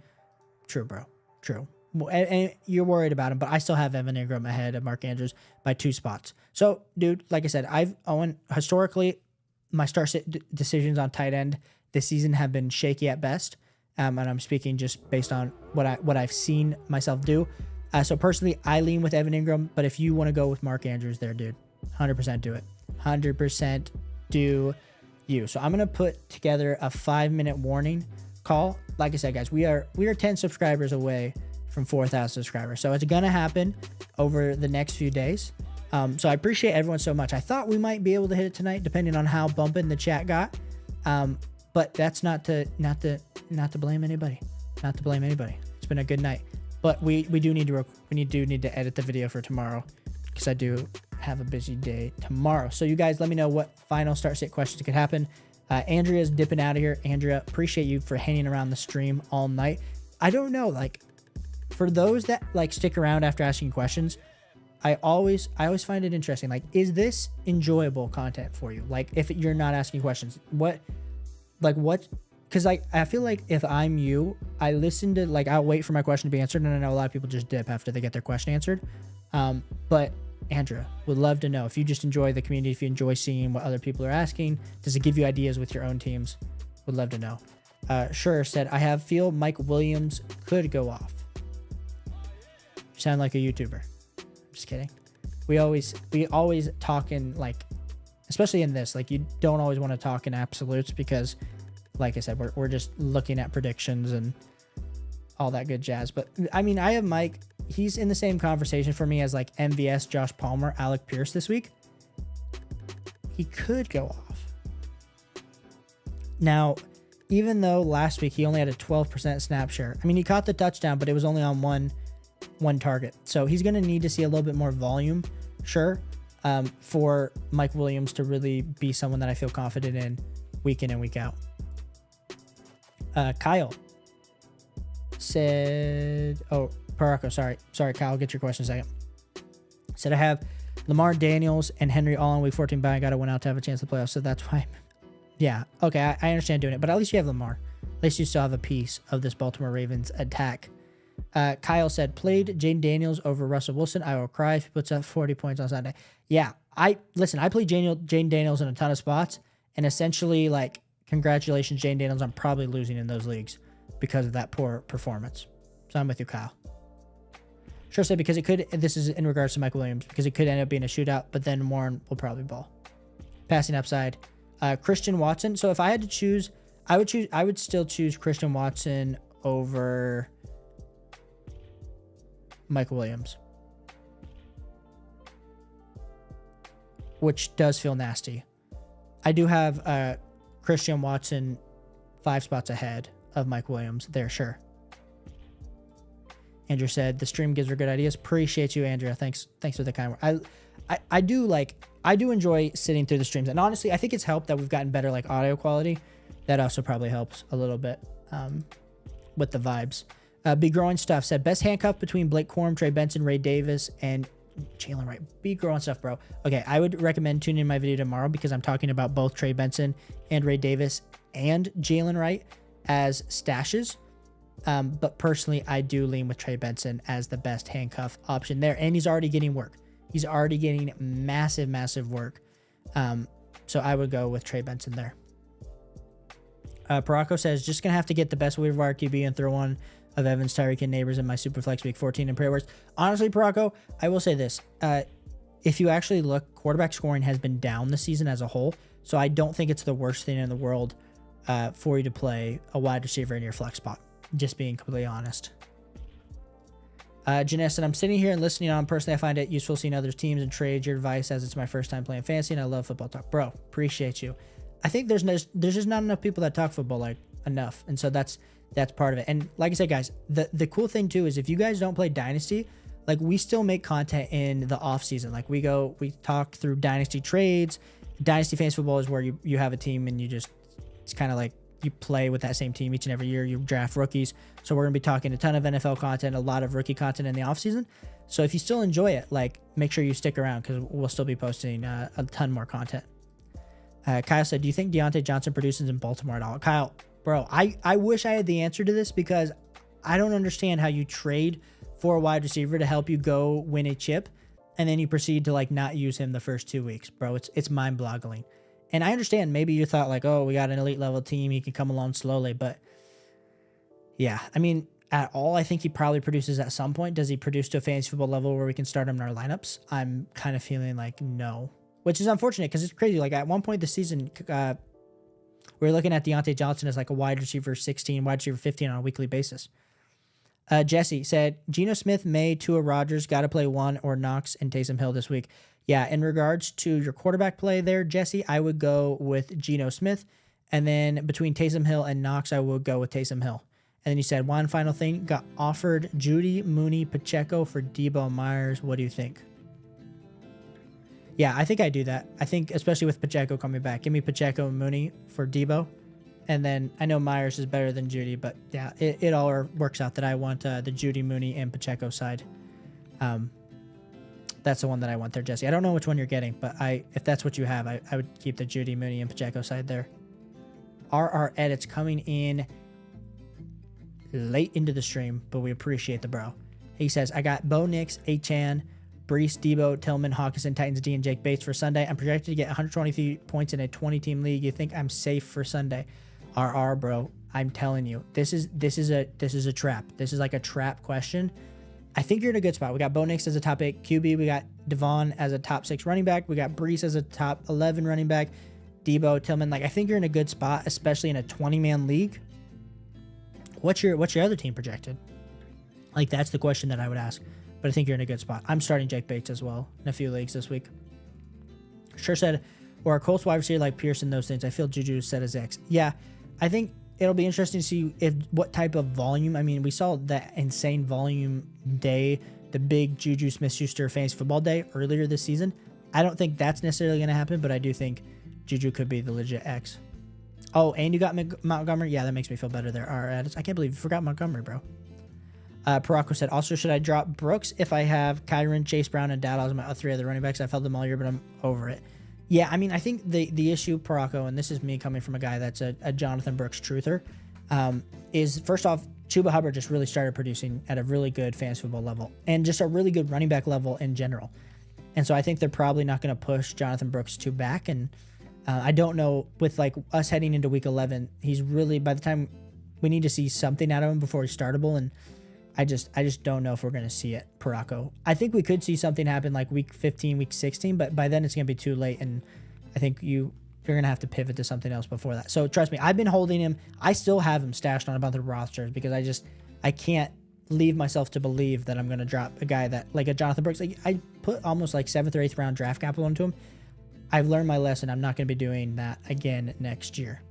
true, bro. True. And you're worried about him, but I still have Evan Ingram ahead of Mark Andrews by 2 spots. So, dude, like I said, Owen, historically, my start decisions on tight end this season have been shaky at best. And I'm speaking just based on what I've seen myself do. So personally, I lean with Evan Ingram, but if you want to go with Mark Andrews there, dude, 100% do it. 100% do you. So I'm going to put together a 5-minute warning call. Like I said, guys, we are 10 subscribers away from 4,000 subscribers. So it's going to happen over the next few days. So I appreciate everyone so much. I thought we might be able to hit it tonight, depending on how bumping the chat got. But that's not to blame anybody. Not to blame anybody. It's been a good night. But we do need to edit the video for tomorrow, because I do have a busy day tomorrow. So you guys let me know what final start sit questions could happen. Andrea's dipping out of here. Andrea, appreciate you for hanging around the stream all night. I don't know, like, for those that like stick around after asking questions, I always find it interesting. Like, is this enjoyable content for you? Like, if you're not asking questions, because I feel like if I'm you, I listen to, like, I'll wait for my question to be answered, and I know a lot of people just dip after they get their question answered. But Andrea, would love to know if you just enjoy the community, if you enjoy seeing what other people are asking. Does it give you ideas with your own teams? Would love to know. Sure said, I feel Mike Williams could go off. You sound like a YouTuber. Just kidding. We always talk in, like, especially in this, like, you don't always want to talk in absolutes, because like I said, we're just looking at predictions and all that good jazz. But I mean, I have Mike. He's in the same conversation for me as like MVS, Josh Palmer, Alec Pierce this week. He could go off. Now, even though last week he only had a 12% snap share, I mean, he caught the touchdown, but it was only on one target. So he's going to need to see a little bit more volume, sure, for Mike Williams to really be someone that I feel confident in week in and week out. Kyle said, oh, Paraco, sorry, Kyle, get your question in a second. Said, I have Lamar, Daniels, and Henry all in week 14, but I got to win out to have a chance to playoffs, so that's why. Yeah, okay, I understand doing it, but at least you have Lamar. At least you still have a piece of this Baltimore Ravens attack. Kyle said, played Jaden Daniels over Russell Wilson. I will cry if he puts up 40 points on Sunday. Yeah, I played Jaden Daniels in a ton of spots, and essentially, like, congratulations, Jaden Daniels. I'm probably losing in those leagues because of that poor performance. So I'm with you, Kyle. Sure said, because it could, this is in regards to Mike Williams, because it could end up being a shootout, but then Warren will probably ball. Passing upside. Christian Watson. So if I had to choose, I would still choose Christian Watson over Mike Williams, which does feel nasty. I do have Christian Watson 5 spots ahead of Mike Williams there, sure. Andrew said, the stream gives her good ideas. Appreciate you, Andrea. Thanks for the kind word. I do enjoy sitting through the streams. And honestly, I think it's helped that we've gotten better, like, audio quality. That also probably helps a little bit with the vibes. Big Growing Stuff said, best handcuff between Blake Corum, Trey Benson, Ray Davis, and Jalen Wright. Big Growing Stuff, bro. Okay, I would recommend tuning in my video tomorrow, because I'm talking about both Trey Benson and Ray Davis and Jalen Wright as stashes. But personally, I do lean with Trey Benson as the best handcuff option there. And he's already getting work. He's already getting massive work. So I would go with Trey Benson there. Paraco says, just going to have to get the best waiver wire QB and throw one of Evans, Tyreek, and Neighbors in my Superflex week 14 in prayer words. Honestly, Paraco, I will say this. If you actually look, quarterback scoring has been down this season as a whole. So I don't think it's the worst thing in the world for you to play a wide receiver in your flex spot. Just being completely honest. Janessa said, I'm sitting here and listening on. Personally, I find it useful seeing other teams and trade your advice, as it's my first time playing fantasy and I love football talk. Bro, appreciate you. I think there's just not enough people that talk football like enough. And so that's part of it. And like I said, guys, the cool thing too is if you guys don't play Dynasty, like, we still make content in the off season. Like, we talk through Dynasty trades. Dynasty fantasy football is where you have a team and it's kind of like you play with that same team each and every year. You draft rookies. So we're going to be talking a ton of NFL content, a lot of rookie content in the offseason. So if you still enjoy it, like, make sure you stick around, because we'll still be posting a ton more content. Kyle said, do you think Deontay Johnson produces in Baltimore at all? Kyle, bro, I wish I had the answer to this, because I don't understand how you trade for a wide receiver to help you go win a chip, and then you proceed to, like, not use him the first 2 weeks, bro. It's mind-boggling. And I understand maybe you thought, like, oh, we got an elite level team, he can come along slowly, but Yeah, I mean, at all, I think he probably produces at some point. Does he produce to a fantasy football level where we can start him in our lineups? I'm kind of feeling like no, which is unfortunate because it's crazy. Like at one point this season, we were looking at Deontay Johnson as like a wide receiver 16, wide receiver 15 on a weekly basis. Jesse said, Geno Smith, May, Tua Rogers, got to play one, or Knox and Taysom Hill this week. Yeah, in regards to your quarterback play there, Jesse, I would go with Geno Smith. And then between Taysom Hill and Knox, I would go with Taysom Hill. And then you said one final thing, got offered Judy, Mooney, Pacheco for Debo Myers. What do you think? Yeah, I think I do that. I think especially with Pacheco coming back. Give me Pacheco and Mooney for Debo. And then I know Myers is better than Judy, but yeah, it all works out that I want the Judy, Mooney, and Pacheco side. That's the one that I want there, Jesse. I don't know which one you're getting, but if that's what you have, I would keep the Judy, Mooney, and Pacheco side there. RR edits coming in late into the stream, but we appreciate the bro. He says, I got Bo Nix, Achan, Brees, Debo, Tillman, Hawkinson, Titans D, and Jake Bates for Sunday. I'm projected to get 123 points in a 20-team league. You think I'm safe for Sunday? RR, bro, I'm telling you, this is a trap. This is like a trap question. I think you're in a good spot. We got Bo Nix as a top 8 QB. We got Devon as a top 6 running back. We got Brees as a top 11 running back. Debo, Tillman, like I think you're in a good spot, especially in a 20-man league. What's your other team projected? Like that's the question that I would ask. But I think you're in a good spot. I'm starting Jake Bates as well in a few leagues this week. Sure said, or a Colts wide receiver like Pearson, those things. I feel Juju set as X. Yeah, I think it'll be interesting to see what type of volume. I mean, we saw that insane volume day, the big Juju Smith-Schuster fantasy football day earlier this season. I don't think that's necessarily going to happen, but I do think Juju could be the legit X. Oh, and you got Montgomery? Yeah, that makes me feel better there. All right, I can't believe you forgot Montgomery, bro. Parako said, also, should I drop Brooks if I have Kyron, Chase Brown, and Dowd as my 3 other running backs? I've held them all year, but I'm over it. Yeah, I mean, I think the issue, Parako, and this is me coming from a guy that's a Jonathan Brooks truther, is first off, Chuba Hubbard just really started producing at a really good fantasy football level and just a really good running back level in general. And so I think they're probably not going to push Jonathan Brooks to back. And I don't know, with like us heading into week 11, he's really, by the time we need to see something out of him before he's startable. And I just don't know if we're going to see it, Parako. I think we could see something happen like week 15, week 16, but by then it's going to be too late. And I think you're going to have to pivot to something else before that. So trust me, I've been holding him. I still have him stashed on a bunch of rosters because I can't leave myself to believe that I'm going to drop a guy that like a Jonathan Brooks. Like I put almost like 7th or 8th round draft capital into him. I've learned my lesson. I'm not going to be doing that again next year.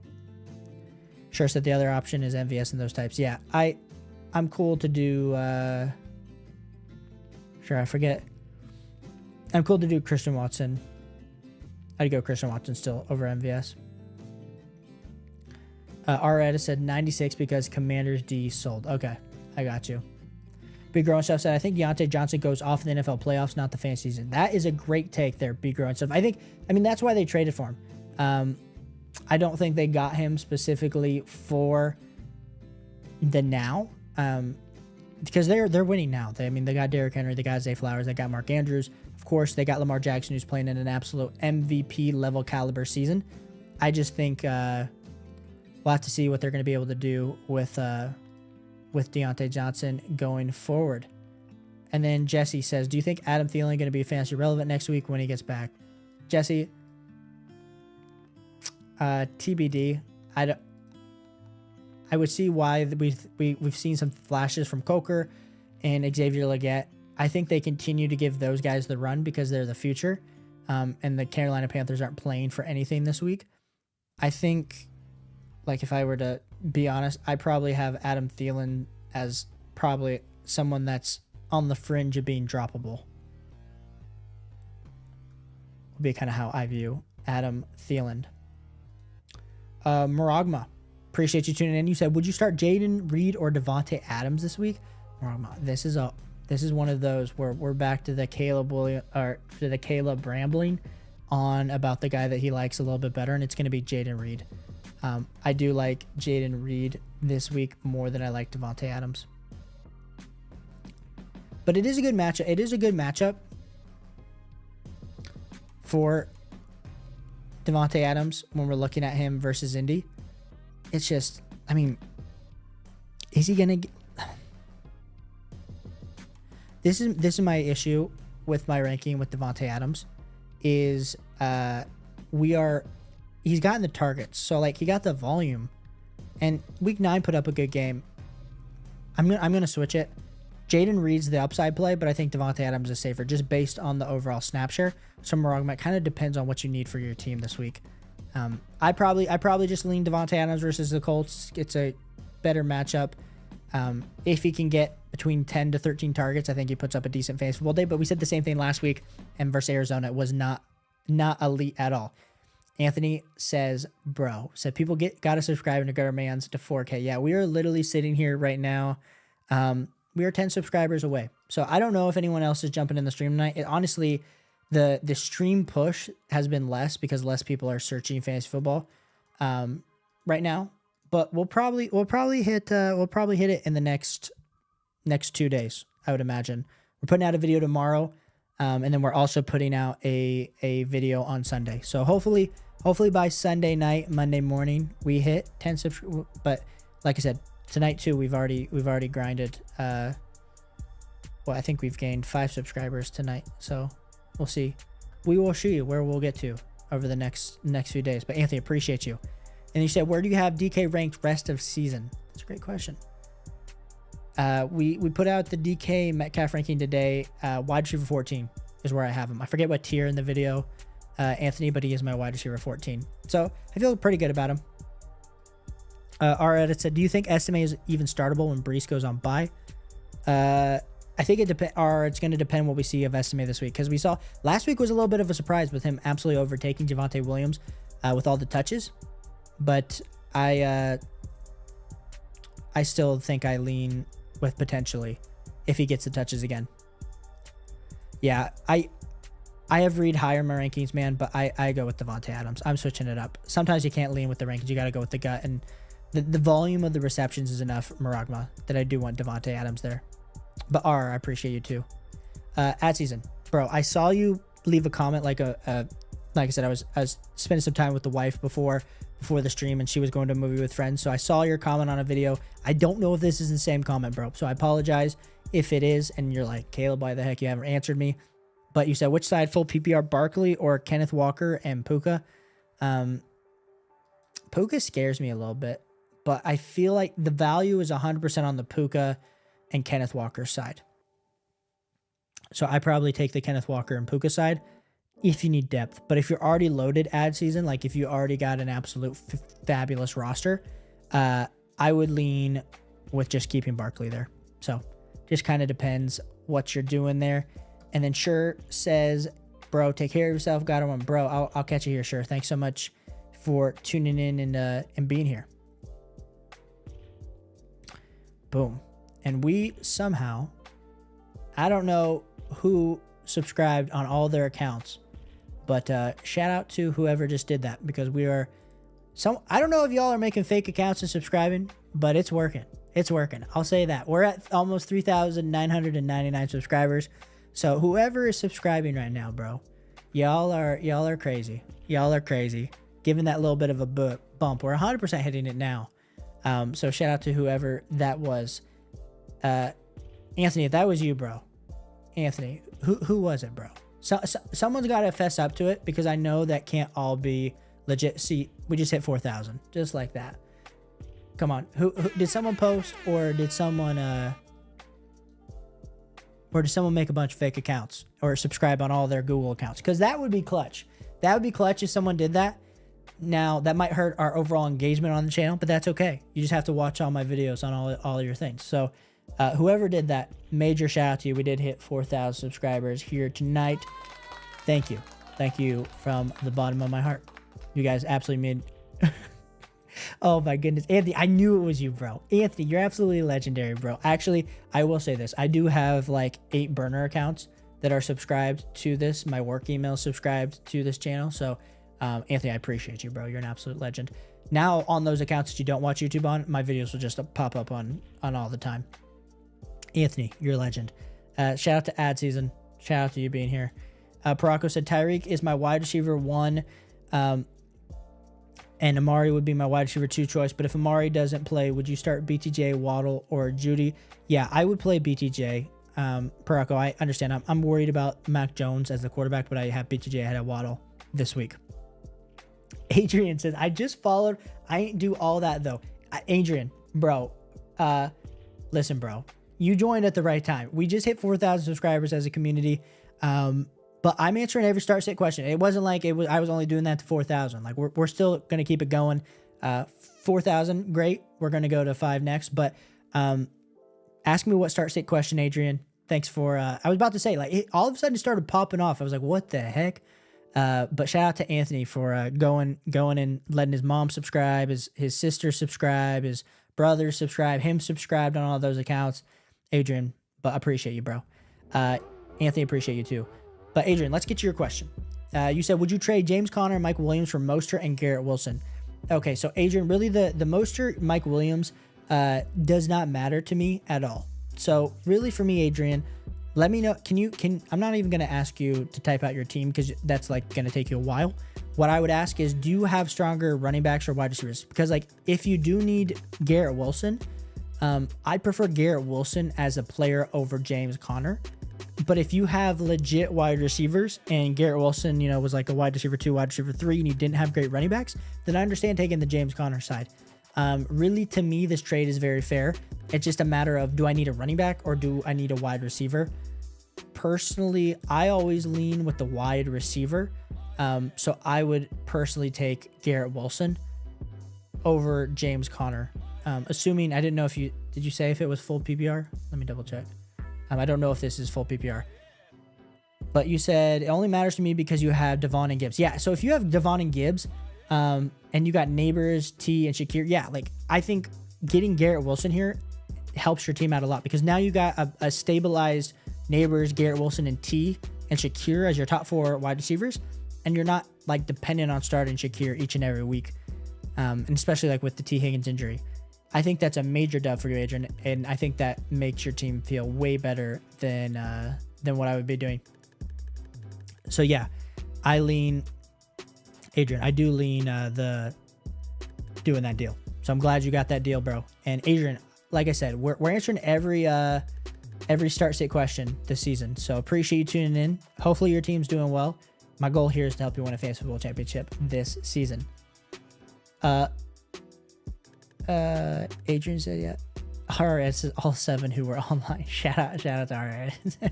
Sure said the other option is MVS and those types. Yeah, I'm cool to do, sure, I forget. I'm cool to do Christian Watson. I'd go Christian Watson still over MVS. Aretta said 96 because Commanders D sold. Okay, I got you. Big Growing Stuff said, I think Deontay Johnson goes off in the NFL playoffs, not the fantasy season. That is a great take there, Big Growing Stuff. I mean, that's why they traded for him. I don't think they got him specifically for the now. Because they're winning now. They got Derrick Henry, they got Zay Flowers, they got Mark Andrews. Of course, they got Lamar Jackson, who's playing in an absolute MVP level caliber season. I just think we'll have to see what they're going to be able to do with Deontay Johnson going forward. And then Jesse says, do you think Adam Thielen going to be fantasy relevant next week when he gets back? Jesse, TBD. I would see why we've seen some flashes from Coker and Xavier Legette. I think they continue to give those guys the run because they're the future. And the Carolina Panthers aren't playing for anything this week. I think, like, if I were to be honest, I probably have Adam Thielen as probably someone that's on the fringe of being droppable. Would be kind of how I view Adam Thielen. Maragma, appreciate you tuning in. You said, would you start Jaden Reed or Devontae Adams this week? Maragma, this is one of those where we're back to the Caleb rambling on about the guy that he likes a little bit better, and it's going to be Jaden Reed. I do like Jaden Reed this week more than I like Devontae Adams. But it is a good matchup. It is a good matchup for Devontae Adams when we're looking at him versus Indy. It's just, I mean, Is he gonna? This is my issue with my ranking with Davante Adams, is he's gotten the targets, so like he got the volume, and week 9 put up a good game. I'm gonna switch it. Jaden Reed's the upside play, but I think Davante Adams is safer just based on the overall snap share. So Maragma, kind of depends on what you need for your team this week. I probably just lean Davante Adams versus the Colts. It's a better matchup. If he can get between 10 to 13 targets, I think he puts up a decent fantasy football day. But we said the same thing last week, and versus Arizona, it was not elite at all. Anthony says, said people gotta subscribe and go man's to 4K. Yeah, we are literally sitting here right now. We are 10 subscribers away. So I don't know if anyone else is jumping in the stream tonight. Honestly, the stream push has been less because less people are searching fantasy football right now. But we'll probably hit it in the next 2 days, I would imagine. We're putting out a video tomorrow, and then we're also putting out a video on Sunday. So hopefully by Sunday night, Monday morning, we hit 10 subscribers. But like I said, tonight too, we've already grinded. I think we've gained 5 subscribers tonight. So we'll see. We will show you where we'll get to over the next few days. But Anthony, appreciate you. And you said, where do you have DK ranked rest of season? That's a great question. We put out the DK Metcalf ranking today. Wide receiver 14 is where I have him. I forget what tier in the video, Anthony, but he is my wide receiver 14. So I feel pretty good about him. Our edit said, do you think SMA is even startable when Brees goes on bye? I think it depends. Or it's going to depend what we see of SMA this week, because we saw last week was a little bit of a surprise with him absolutely overtaking Javonte Williams with all the touches. But I still think I lean with potentially if he gets the touches again. Yeah, I have Reed higher in my rankings, man, but I go with Davante Adams. I'm switching it up. Sometimes you can't lean with the rankings. You got to go with the gut, and the volume of the receptions is enough, Maragma, that I do want Davante Adams there. But R, I appreciate you too. Ad season, bro, I saw you leave a comment like I said, I was spending some time with the wife before the stream, and she was going to a movie with friends. So I saw your comment on a video. I don't know if this is the same comment, bro. So I apologize if it is. And you're like, Caleb, why the heck you haven't answered me? But you said, which side, full PPR, Barkley or Kenneth Walker and Puka? Puka scares me a little bit, but I feel like the value is 100% on the Puka and Kenneth Walker side. So I probably take the Kenneth Walker and Puka side if you need depth. But if you're already loaded ad season, like if you already got an absolute fabulous roster, I would lean with just keeping Barkley there. So just kind of depends what you're doing there. And then Sure says, bro, take care of yourself. Got him. Bro, I'll catch you here, Sure. Thanks so much for tuning in and being here. Boom. And we somehow, I don't know who subscribed on all their accounts, but shout out to whoever just did that, because we are I don't know if y'all are making fake accounts and subscribing, but it's working. It's working. I'll say that. We're at almost 3,999 subscribers. So whoever is subscribing right now, bro, y'all are crazy. Y'all are crazy. Giving that little bit of a bump. We're 100% hitting it now. So shout out to whoever that was. Anthony, if that was you, bro. Anthony, who was it, bro? Someone's got to fess up to it, because I know that can't all be legit. See, we just hit 4,000, just like that. Come on, who did someone post, or did someone make a bunch of fake accounts or subscribe on all their Google accounts? Because that would be clutch. That would be clutch if someone did that. Now that might hurt our overall engagement on the channel, but that's okay. You just have to watch all my videos on all your things. So whoever did that, major shout out to you. We did hit 4,000 subscribers here tonight. Thank you. Thank you from the bottom of my heart. You guys absolutely made... Oh my goodness. Anthony, I knew it was you, bro. Anthony, you're absolutely legendary, bro. Actually, I will say this. I do have like 8 burner accounts that are subscribed to this. My work email subscribed to this channel. So Anthony, I appreciate you, bro. You're an absolute legend. Now on those accounts that you don't watch YouTube on, my videos will just pop up on all the time. Anthony, you're a legend. Shout out to ad season. Shout out to you being here. Parako said, Tyreek is my wide receiver 1. And Amari would be my wide receiver 2 choice. But if Amari doesn't play, would you start BTJ, Waddle, or Judy? Yeah, I would play BTJ. Parako, I understand. I'm worried about Mac Jones as the quarterback, but I have BTJ ahead of Waddle this week. Adrian says, I just followed. I ain't do all that, though. Adrian, bro, listen, bro. You joined at the right time. We just hit 4,000 subscribers as a community. But I'm answering every start sit question. It wasn't like I was only doing that to 4,000. Like we're still going to keep it going. 4,000, great. We're going to go to 5 next. But ask me what start sit question, Adrian. Thanks for, I was about to say, like, it all of a sudden started popping off. I was like, what the heck? But shout out to Anthony for going and letting his mom subscribe, his sister subscribe, his brother subscribe, him subscribed on all those accounts. Adrian, but appreciate you, bro. Anthony, appreciate you too. But Adrian, let's get to your question. You said, would you trade James Conner and Mike Williams for Mostert and Garrett Wilson? Okay, so Adrian, really the Mostert, Mike Williams does not matter to me at all. So really for me, Adrian, let me know. I'm not even going to ask you to type out your team because that's like going to take you a while. What I would ask is, do you have stronger running backs or wide receivers? Because like if you do need Garrett Wilson, I'd prefer Garrett Wilson as a player over James Conner. But if you have legit wide receivers and Garrett Wilson, was like a wide receiver 2, wide receiver 3, and you didn't have great running backs, then I understand taking the James Conner side. Really, to me, this trade is very fair. It's just a matter of, do I need a running back or do I need a wide receiver? Personally, I always lean with the wide receiver. So I would personally take Garrett Wilson over James Conner. Assuming, I didn't know did you say if it was full PPR? Let me double check. I don't know if this is full PPR. But you said it only matters to me because you have Devon and Gibbs. Yeah, so if you have Devon and Gibbs, and you got Neighbors, T, and Shakir, yeah, like I think getting Garrett Wilson here helps your team out a lot because now you got a stabilized Neighbors, Garrett Wilson, and T, and Shakir as your top 4 wide receivers, and you're not like dependent on starting Shakir each and every week, and especially like with the T Higgins injury. I think that's a major dub for you, Adrian, and I think that makes your team feel way better than what I would be doing. So yeah, I do lean the doing that deal. So I'm glad you got that deal, bro. And Adrian, like I said, we're answering every start sit question this season. So appreciate you tuning in. Hopefully your team's doing well. My goal here is to help you win a fantasy football championship this season. Adrian said, yeah. RRS is all 7 who were online. Shout out to RRS.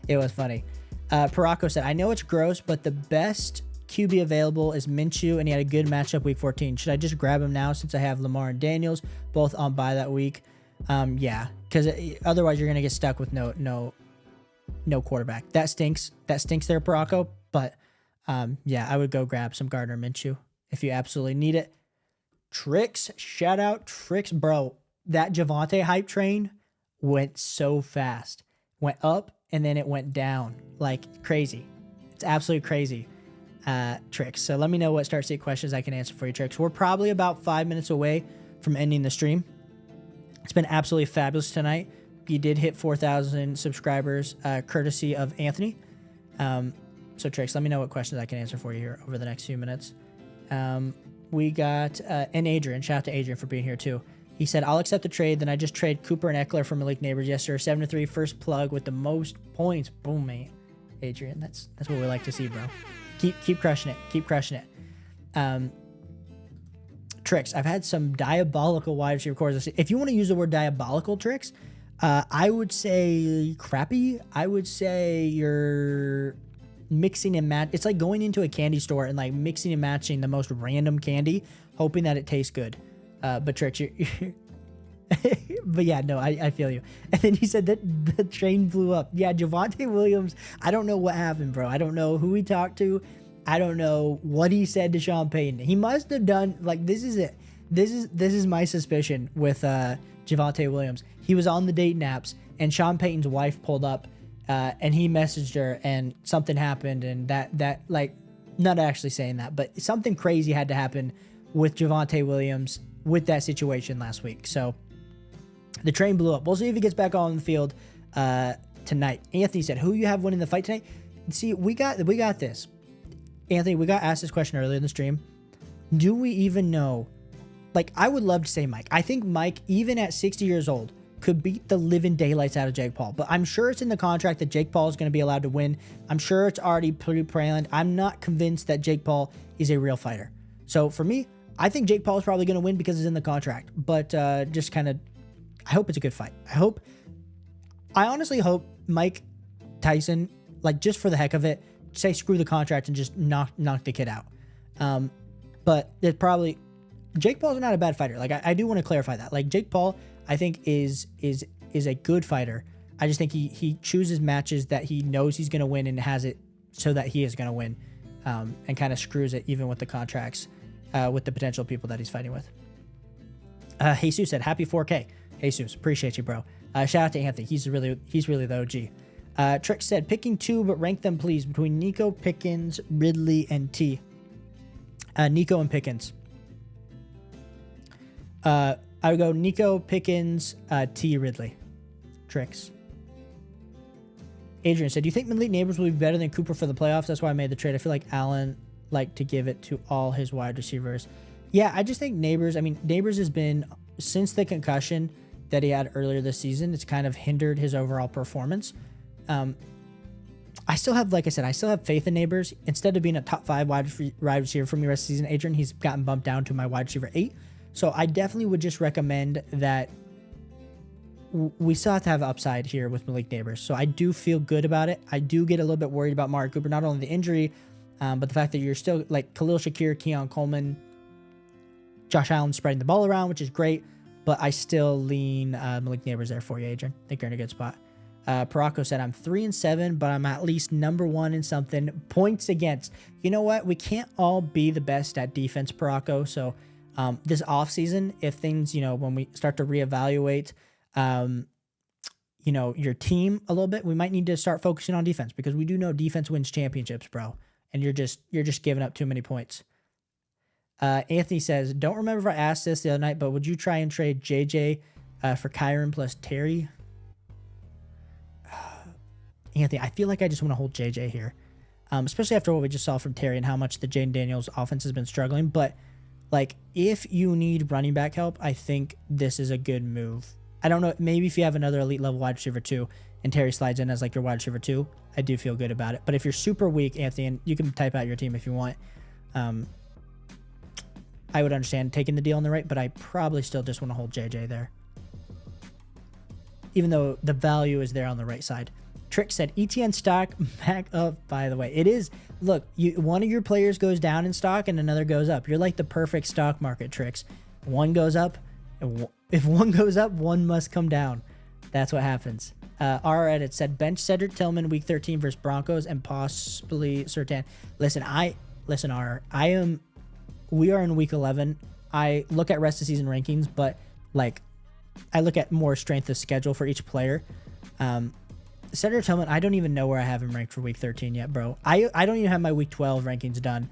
It was funny. Parako said, I know it's gross, but the best QB available is Minshew, and he had a good matchup week 14. Should I just grab him now since I have Lamar and Daniels both on bye that week? Yeah, because otherwise you're gonna get stuck with no quarterback. That stinks. That stinks there, Parako. But yeah, I would go grab some Gardner Minshew if you absolutely need it. Tricks, shout out Tricks, bro. That Javonte hype train went so fast. Went up and then it went down like crazy. It's absolutely crazy. Tricks. So let me know what start state questions I can answer for you, Tricks. We're probably about 5 minutes away from ending the stream. It's been absolutely fabulous tonight. You did hit 4,000 subscribers, courtesy of Anthony. So Tricks, let me know what questions I can answer for you here over the next few minutes. We got, and Adrian, shout out to Adrian for being here too. He said, I'll accept the trade. Then I just trade Cooper and Eckler for Malik Neighbors. Yes, sir. 7-3 first plug with the most points. Boom, mate. Adrian, that's what we like to see, bro. Keep crushing it. Keep crushing it. Tricks. I've had some diabolical wide receiver cores. If you want to use the word diabolical, Tricks, I would say crappy. I would say you're mixing and match. It's like going into a candy store and like mixing and matching the most random candy, hoping that it tastes good. But Tricks, but yeah, no, I feel you. And then he said that the train blew up. Yeah, Javonte Williams, I don't know what happened, bro. I don't know who he talked to. I don't know what he said to Sean Payton. He must have done, like, this is it. This is my suspicion with Javonte Williams. He was on the dating apps, and Sean Payton's wife pulled up, and he messaged her, and something happened, and that like, not actually saying that, but something crazy had to happen with Javonte Williams with that situation last week. So the train blew up. We'll see if he gets back on the field tonight. Anthony said, who you have winning the fight tonight? See, we got this. Anthony, we got asked this question earlier in the stream. Do we even know? Like, I would love to say Mike. I think Mike, even at 60 years old, could beat the living daylights out of Jake Paul. But I'm sure it's in the contract that Jake Paul is going to be allowed to win. I'm sure it's already pre-planned. I'm not convinced that Jake Paul is a real fighter. So for me, I think Jake Paul is probably going to win because it's in the contract. But just kind of, I hope it's a good fight. I honestly hope Mike Tyson, like, just for the heck of it, say screw the contract and just knock the kid out. But it probably, Jake Paul's not a bad fighter. Like, I do want to clarify that. Like, Jake Paul, I think is a good fighter. I just think he chooses matches that he knows he's going to win and has it so that he is going to win, and kind of screws it even with the contracts, with the potential people that he's fighting with. Jesus said, happy 4K. Jesus, appreciate you, bro. Shout out to Anthony. He's really the OG. Trick said, picking two, but rank them, please, between Nico, Pickens, Ridley, and T. Nico and Pickens. I would go Nico, Pickens, T, Ridley. Tricks. Adrian said, do you think Malik Neighbors will be better than Cooper for the playoffs? That's why I made the trade. I feel like Allen liked to give it to all his wide receivers. Yeah, I just think Neighbors has been, since the concussion that he had earlier this season, it's kind of hindered his overall performance. I still have, like I said, I still have faith in Neighbors. Instead of being a top 5 wide receiver for me rest of the season, Adrian, he's gotten bumped down to my wide receiver 8. So I definitely would just recommend that we still have to have upside here with Malik Neighbors. So I do feel good about it. I do get a little bit worried about Mark Cooper, not only the injury, but the fact that you're still, like, Khalil Shakir, Keon Coleman, Josh Allen spreading the ball around, which is great. But I still lean Malik Neighbors there for you, Adrian. I think you're in a good spot. Paraco said, I'm 3-7, but I'm at least number 1 in something. Points against. You know what? We can't all be the best at defense, Paraco. So this offseason, if things, when we start to reevaluate, your team a little bit, we might need to start focusing on defense, because we do know defense wins championships, bro. And you're just giving up too many points. Anthony says, don't remember if I asked this the other night, but would you try and trade JJ for Kyron plus Terry? Anthony, I feel like I just want to hold JJ here, especially after what we just saw from Terry and how much the Jaden Daniels offense has been struggling. But, like, if you need running back help, I think this is a good move. I don't know, maybe if you have another elite level wide receiver 2 and Terry slides in as, like, your wide receiver 2, I do feel good about it. But if you're super weak, Anthony, and you can type out your team if you want, I would understand taking the deal on the right, but I probably still just want to hold JJ there, even though the value is there on the right side. Trick said, ETN stock back up, by the way. It is, look, one of your players goes down in stock and another goes up. You're like the perfect stock market, Tricks. One goes up, and if one goes up, one must come down. That's what happens. Our edit said, bench Cedric Tillman week 13 versus Broncos and possibly Surtain. Listen, we are in week 11. I look at rest of season rankings, but, like, I look at more strength of schedule for each player. Cedric Tillman, I don't even know where I have him ranked for week 13 yet, bro. I don't even have my week 12 rankings done.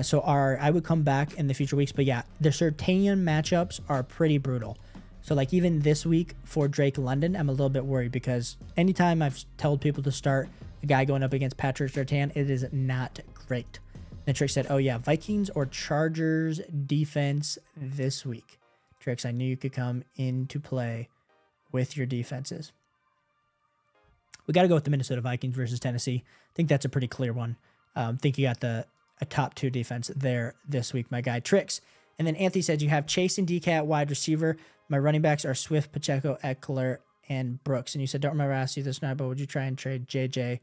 So I would come back in the future weeks. But yeah, the Surtain matchups are pretty brutal. So, like, even this week for Drake London, I'm a little bit worried, because anytime I've told people to start a guy going up against Patrick Surtain, it is not great. And Trick said, oh yeah, Vikings or Chargers defense this week. Tricks, I knew you could come into play with your defenses. We got to go with the Minnesota Vikings versus Tennessee. I think that's a pretty clear one. I think you got a top 2 defense there this week, my guy. Tricks. And then Anthony said, you have Chase and DK at wide receiver. My running backs are Swift, Pacheco, Eckler, and Brooks. And you said, don't remember I asked you this night, but would you try and trade JJ?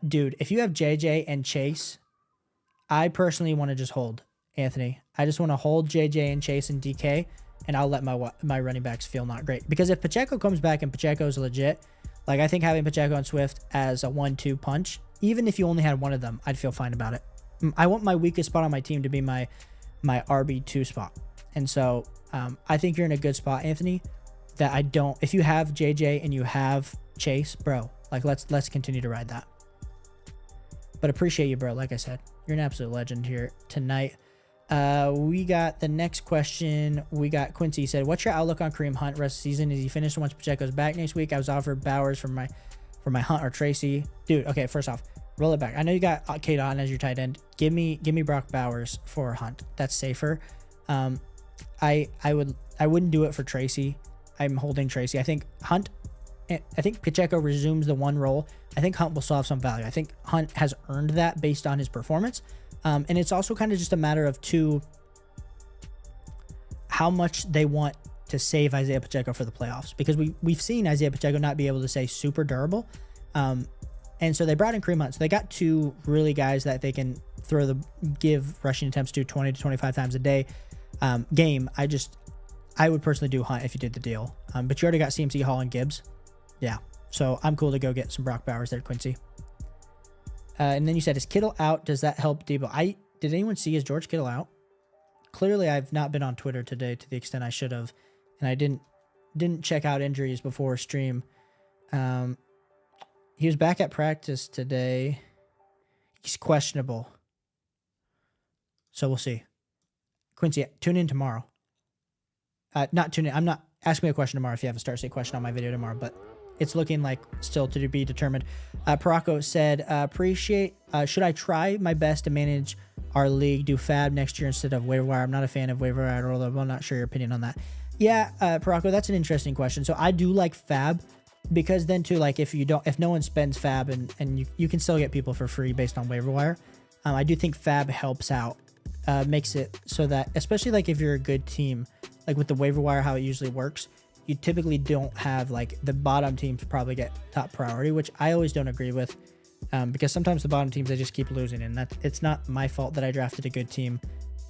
Dude, if you have JJ and Chase, I personally want to just hold, Anthony. I just want to hold JJ and Chase and DK, and I'll let my running backs feel not great. Because if Pacheco comes back and Pacheco's legit, like, I think having Pacheco and Swift as a 1-2 punch, even if you only had one of them, I'd feel fine about it. I want my weakest spot on my team to be my RB2 spot. And so I think you're in a good spot, Anthony, that if you have JJ and you have Chase, bro, like, let's continue to ride that. But appreciate you, bro. Like I said, you're an absolute legend here tonight. We got the next question. We got Quincy. He said, what's your outlook on Kareem Hunt rest of the season? Is he finished once Pacheco's back next week? I was offered Bowers for my Hunt or Tracy. Dude, okay, first off, Roll it back. I know you got Kate on as your tight end. Give me Brock Bowers for Hunt. That's safer. I wouldn't do it for Tracy. I'm holding Tracy. I think Pacheco resumes the one role. I think Hunt will still have some value. I think Hunt has earned that based on his performance. And it's also kind of just a matter of how much they want to save Isaiah Pacheco for the playoffs, because we've seen Isaiah Pacheco not be able to stay super durable. And so they brought in Kareem Hunt. So they got two really guys that they can give rushing attempts to 20 to 25 times a day game. I would personally do Hunt if you did the deal. But you already got CMC, Hall, and Gibbs. Yeah. So I'm cool to go get some Brock Bowers there, Quincy. And then you said, is Kittle out? Does that help Debo? Did anyone see, is George Kittle out? Clearly, I've not been on Twitter today to the extent I should have. And I didn't check out injuries before stream. He was back at practice today. He's questionable. So we'll see. Quincy, tune in tomorrow. Not tune in. I'm not asking me a question tomorrow if you have a start state question on my video tomorrow, but it's looking like still to be determined. Paraco said, should I try my best to manage our league, do fab next year instead of waiver wire? I'm not a fan of waiver wire, although I'm not sure your opinion on that. Yeah, Paraco, that's an interesting question. So I do like fab, because then too, like if no one spends fab and you can still get people for free based on waiver wire. I do think fab helps out, makes it so that, especially like if you're a good team, like with the waiver wire, how it usually works, you typically don't have, like, the bottom teams probably get top priority, which I always don't agree with, because sometimes the bottom teams, they just keep losing, and it's not my fault that I drafted a good team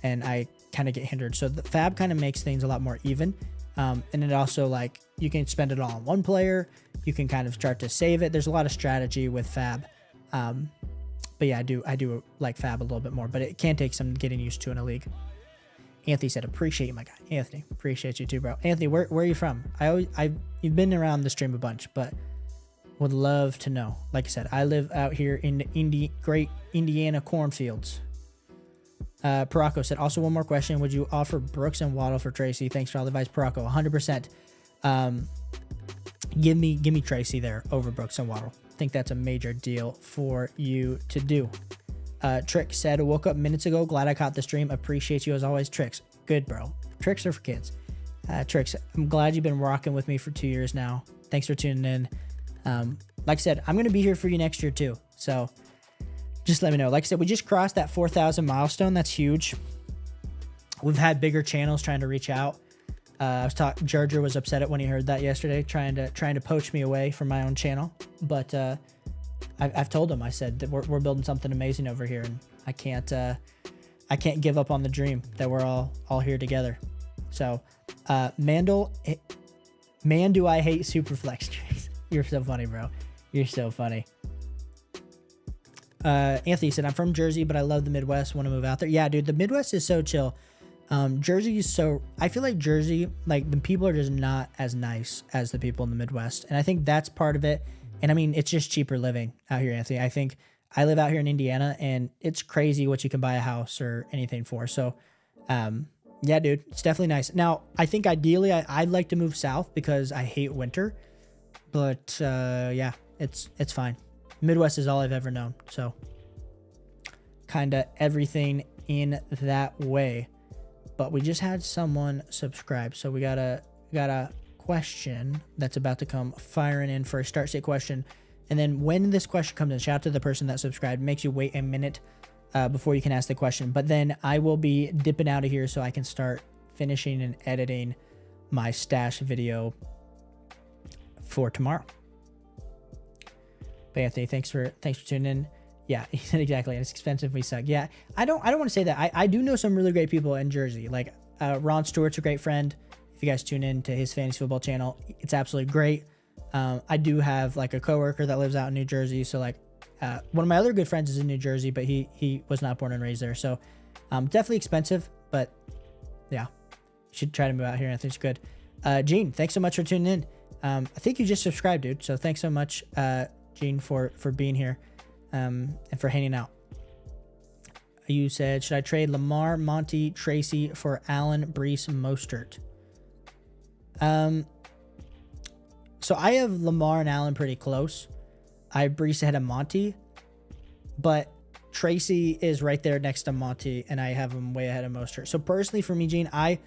and I kind of get hindered. So the fab kind of makes things a lot more even. And it also, like, you can spend it all on one player. You can kind of start to save it. There's a lot of strategy with fab. But yeah, I do like fab a little bit more, but it can take some getting used to in a league. Anthony said, appreciate you, my guy. Anthony, appreciate you too, bro. Anthony, where are you from? You've been around the stream a bunch, but would love to know. Like I said, I live out here in the great Indiana cornfields. Paraco said, also one more question. Would you offer Brooks and Waddle for Tracy? Thanks for all the advice, Paraco. 100%. Give me Tracy there over Brooks and Waddle. I think that's a major deal for you to do. Trick said, woke up minutes ago. Glad I caught the stream. Appreciate you as always. Tricks. Good, bro. Tricks are for kids. Tricks, I'm glad you've been rocking with me for 2 years now. Thanks for tuning in. Like I said, I'm going to be here for you next year too. So just let me know. Like I said, we just crossed that 4,000 milestone. That's huge. We've had bigger channels trying to reach out. Georgia was upset when he heard that yesterday, trying to poach me away from my own channel. But I've told him, I said that we're building something amazing over here, and I can't give up on the dream that we're all here together. So, man, do I hate Superflex trades. You're so funny, bro. You're so funny. Anthony said, I'm from Jersey, but I love the Midwest. Want to move out there? Yeah, dude, the Midwest is so chill. Jersey is I feel like Jersey, like, the people are just not as nice as the people in the Midwest. And I think that's part of it. And I mean, it's just cheaper living out here, Anthony. I think I live out here in Indiana, and it's crazy what you can buy a house or anything for. So, yeah, dude, it's definitely nice. Now, I think ideally I'd like to move south because I hate winter, but, yeah, it's fine. Midwest is all I've ever known. So kind of everything in that way. But we just had someone subscribe. So we got a question that's about to come firing in for a start state question. And then when this question comes in, shout out to the person that subscribed. Makes you wait a minute before you can ask the question. But then I will be dipping out of here so I can start finishing and editing my stash video for tomorrow. But Anthony, thanks for tuning in. Yeah, he said exactly. It's expensive. We suck. Yeah, I don't want to say that. I do know some really great people in Jersey. Like Ron Stewart's a great friend. If you guys tune in to his fantasy football channel, it's absolutely great. I do have like a coworker that lives out in New Jersey. So like one of my other good friends is in New Jersey, but he was not born and raised there. So definitely expensive, but yeah, you should try to move out here. I think it's good. Gene, thanks so much for tuning in. I think you just subscribed, dude. So thanks so much, Gene, for being here and for hanging out. You said, should I trade Lamar, Monty, Tracy for Allen, Brees, Mostert? So I have Lamar and Allen pretty close. I have Brees ahead of Monty. but Tracy is right there next to Monty, and I have him way ahead of Mostert. So personally for me, Gene, I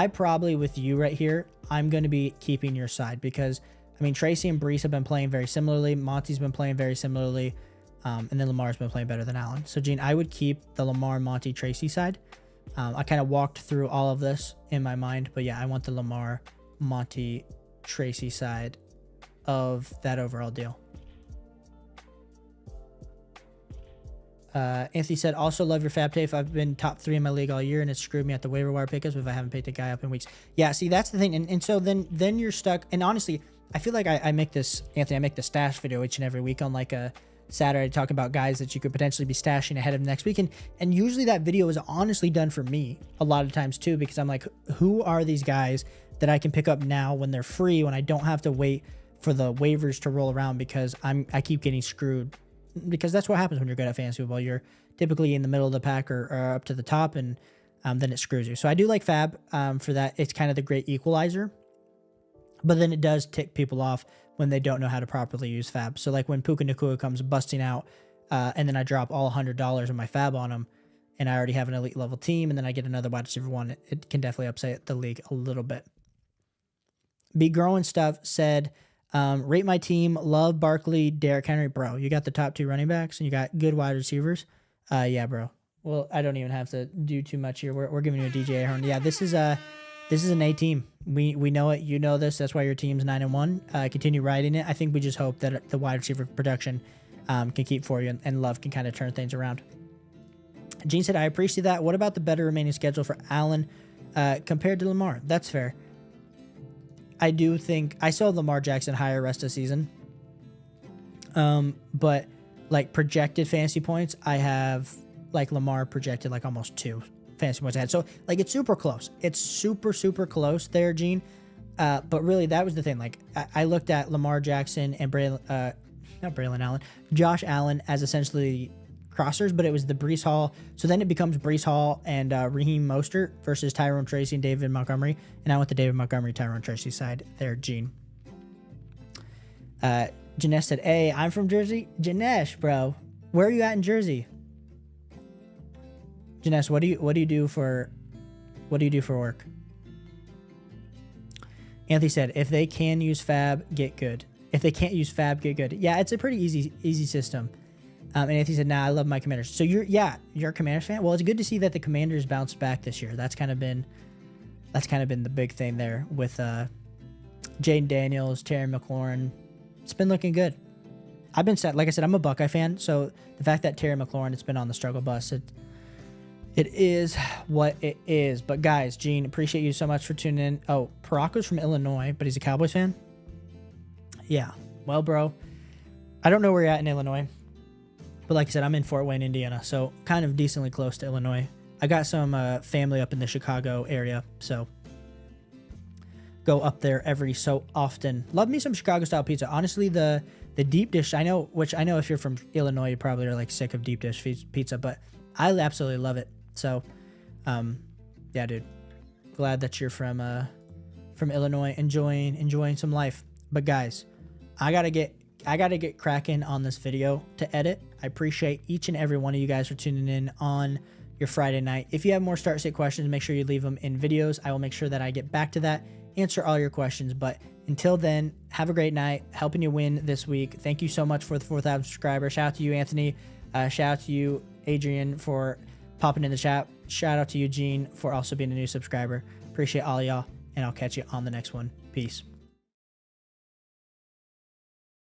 probably with you right here, I'm going to be keeping your side because, I mean, Tracy and Brees have been playing very similarly. Monty's been playing very similarly. And then Lamar's been playing better than Allen. So, Gene, I would keep the Lamar, Monty, Tracy side. I kind of walked through all of this in my mind. But, yeah, I want the Lamar, Monty, Tracy side of that overall deal. Anthony said, also love your fab tape. I've been top 3 in my league all year, and it's screwed me at the waiver wire pickups if I haven't picked a guy up in weeks. Yeah, see, that's the thing. And so then you're stuck. And honestly, I feel like I make this, Anthony, I make the stash video each and every week on like a Saturday talking about guys that you could potentially be stashing ahead of next week. And usually that video is honestly done for me a lot of times too, because I'm like, who are these guys that I can pick up now when they're free, when I don't have to wait for the waivers to roll around because I keep getting screwed. Because that's what happens when you're good at fantasy football. You're typically in the middle of the pack or up to the top, and then it screws you. So I do like fab for that. It's kind of the great equalizer, but then it does tick people off when they don't know how to properly use fab. So like when Puka Nacua comes busting out, and then I drop all $100 of my fab on him, and I already have an elite level team, and then I get another wide receiver one, it can definitely upset the league a little bit. Be Growing Stuff said, rate my team. Love Barkley, Derrick Henry. Bro, you got the top 2 running backs and you got good wide receivers. Yeah, bro. Well, I don't even have to do too much here. We're giving you a DJ Ahern. Yeah, this is an A team. We know it. You know this. That's why your team's 9-1. Continue riding it. I think we just hope that the wide receiver production can keep for you, and Love can kind of turn things around. Gene said, I appreciate that. What about the better remaining schedule for Allen compared to Lamar? That's fair. I do think I saw Lamar Jackson higher rest of season. But like projected fantasy points, I have like Lamar projected like almost 2 fantasy points ahead. So like it's super close. It's super, super close there, Gene. But really that was the thing. Like I looked at Lamar Jackson and Josh Allen as essentially crossers, but it was the Brees Hall. So then it becomes Brees Hall and Raheem Mostert versus Tyrone Tracy and David Montgomery. And I went the David Montgomery, Tyrone Tracy side there, Gene. Janesh said, hey, I'm from Jersey. Janesh, bro, where are you at in Jersey? Janesh, what do you do for work? Anthony said, if they can use fab, get good. If they can't use fab, get good. Yeah, it's a pretty easy system. And Anthony said, nah, I love my Commanders. So you're a Commanders fan? Well, it's good to see that the Commanders bounced back this year. That's kind of been the big thing there with Jaden Daniels, Terry McLaurin. It's been looking good. I've been set. Like I said, I'm a Buckeye fan. So the fact that Terry McLaurin has been on the struggle bus, it is what it is. But guys, Gene, appreciate you so much for tuning in. Oh, Paraka's from Illinois, but he's a Cowboys fan? Yeah. Well, bro, I don't know where you're at in Illinois. But like I said, I'm in Fort Wayne, Indiana, so kind of decently close to Illinois. I got some family up in the Chicago area, so go up there every so often. Love me some Chicago-style pizza. Honestly, the deep dish, I know if you're from Illinois, you probably are like sick of deep dish pizza, but I absolutely love it. So, yeah, dude, glad that you're from Illinois, enjoying some life. But guys, I gotta get cracking on this video to edit. I appreciate each and every one of you guys for tuning in on your Friday night. If you have more start sit questions, make sure you leave them in videos. I will make sure that I get back to that, answer all your questions. But until then, have a great night, helping you win this week. Thank you so much for the 4,000 subscribers. Shout out to you, Anthony. Shout out to you, Adrian, for popping in the chat. Shout out to you, Gene, for also being a new subscriber. Appreciate all y'all, and I'll catch you on the next one. Peace.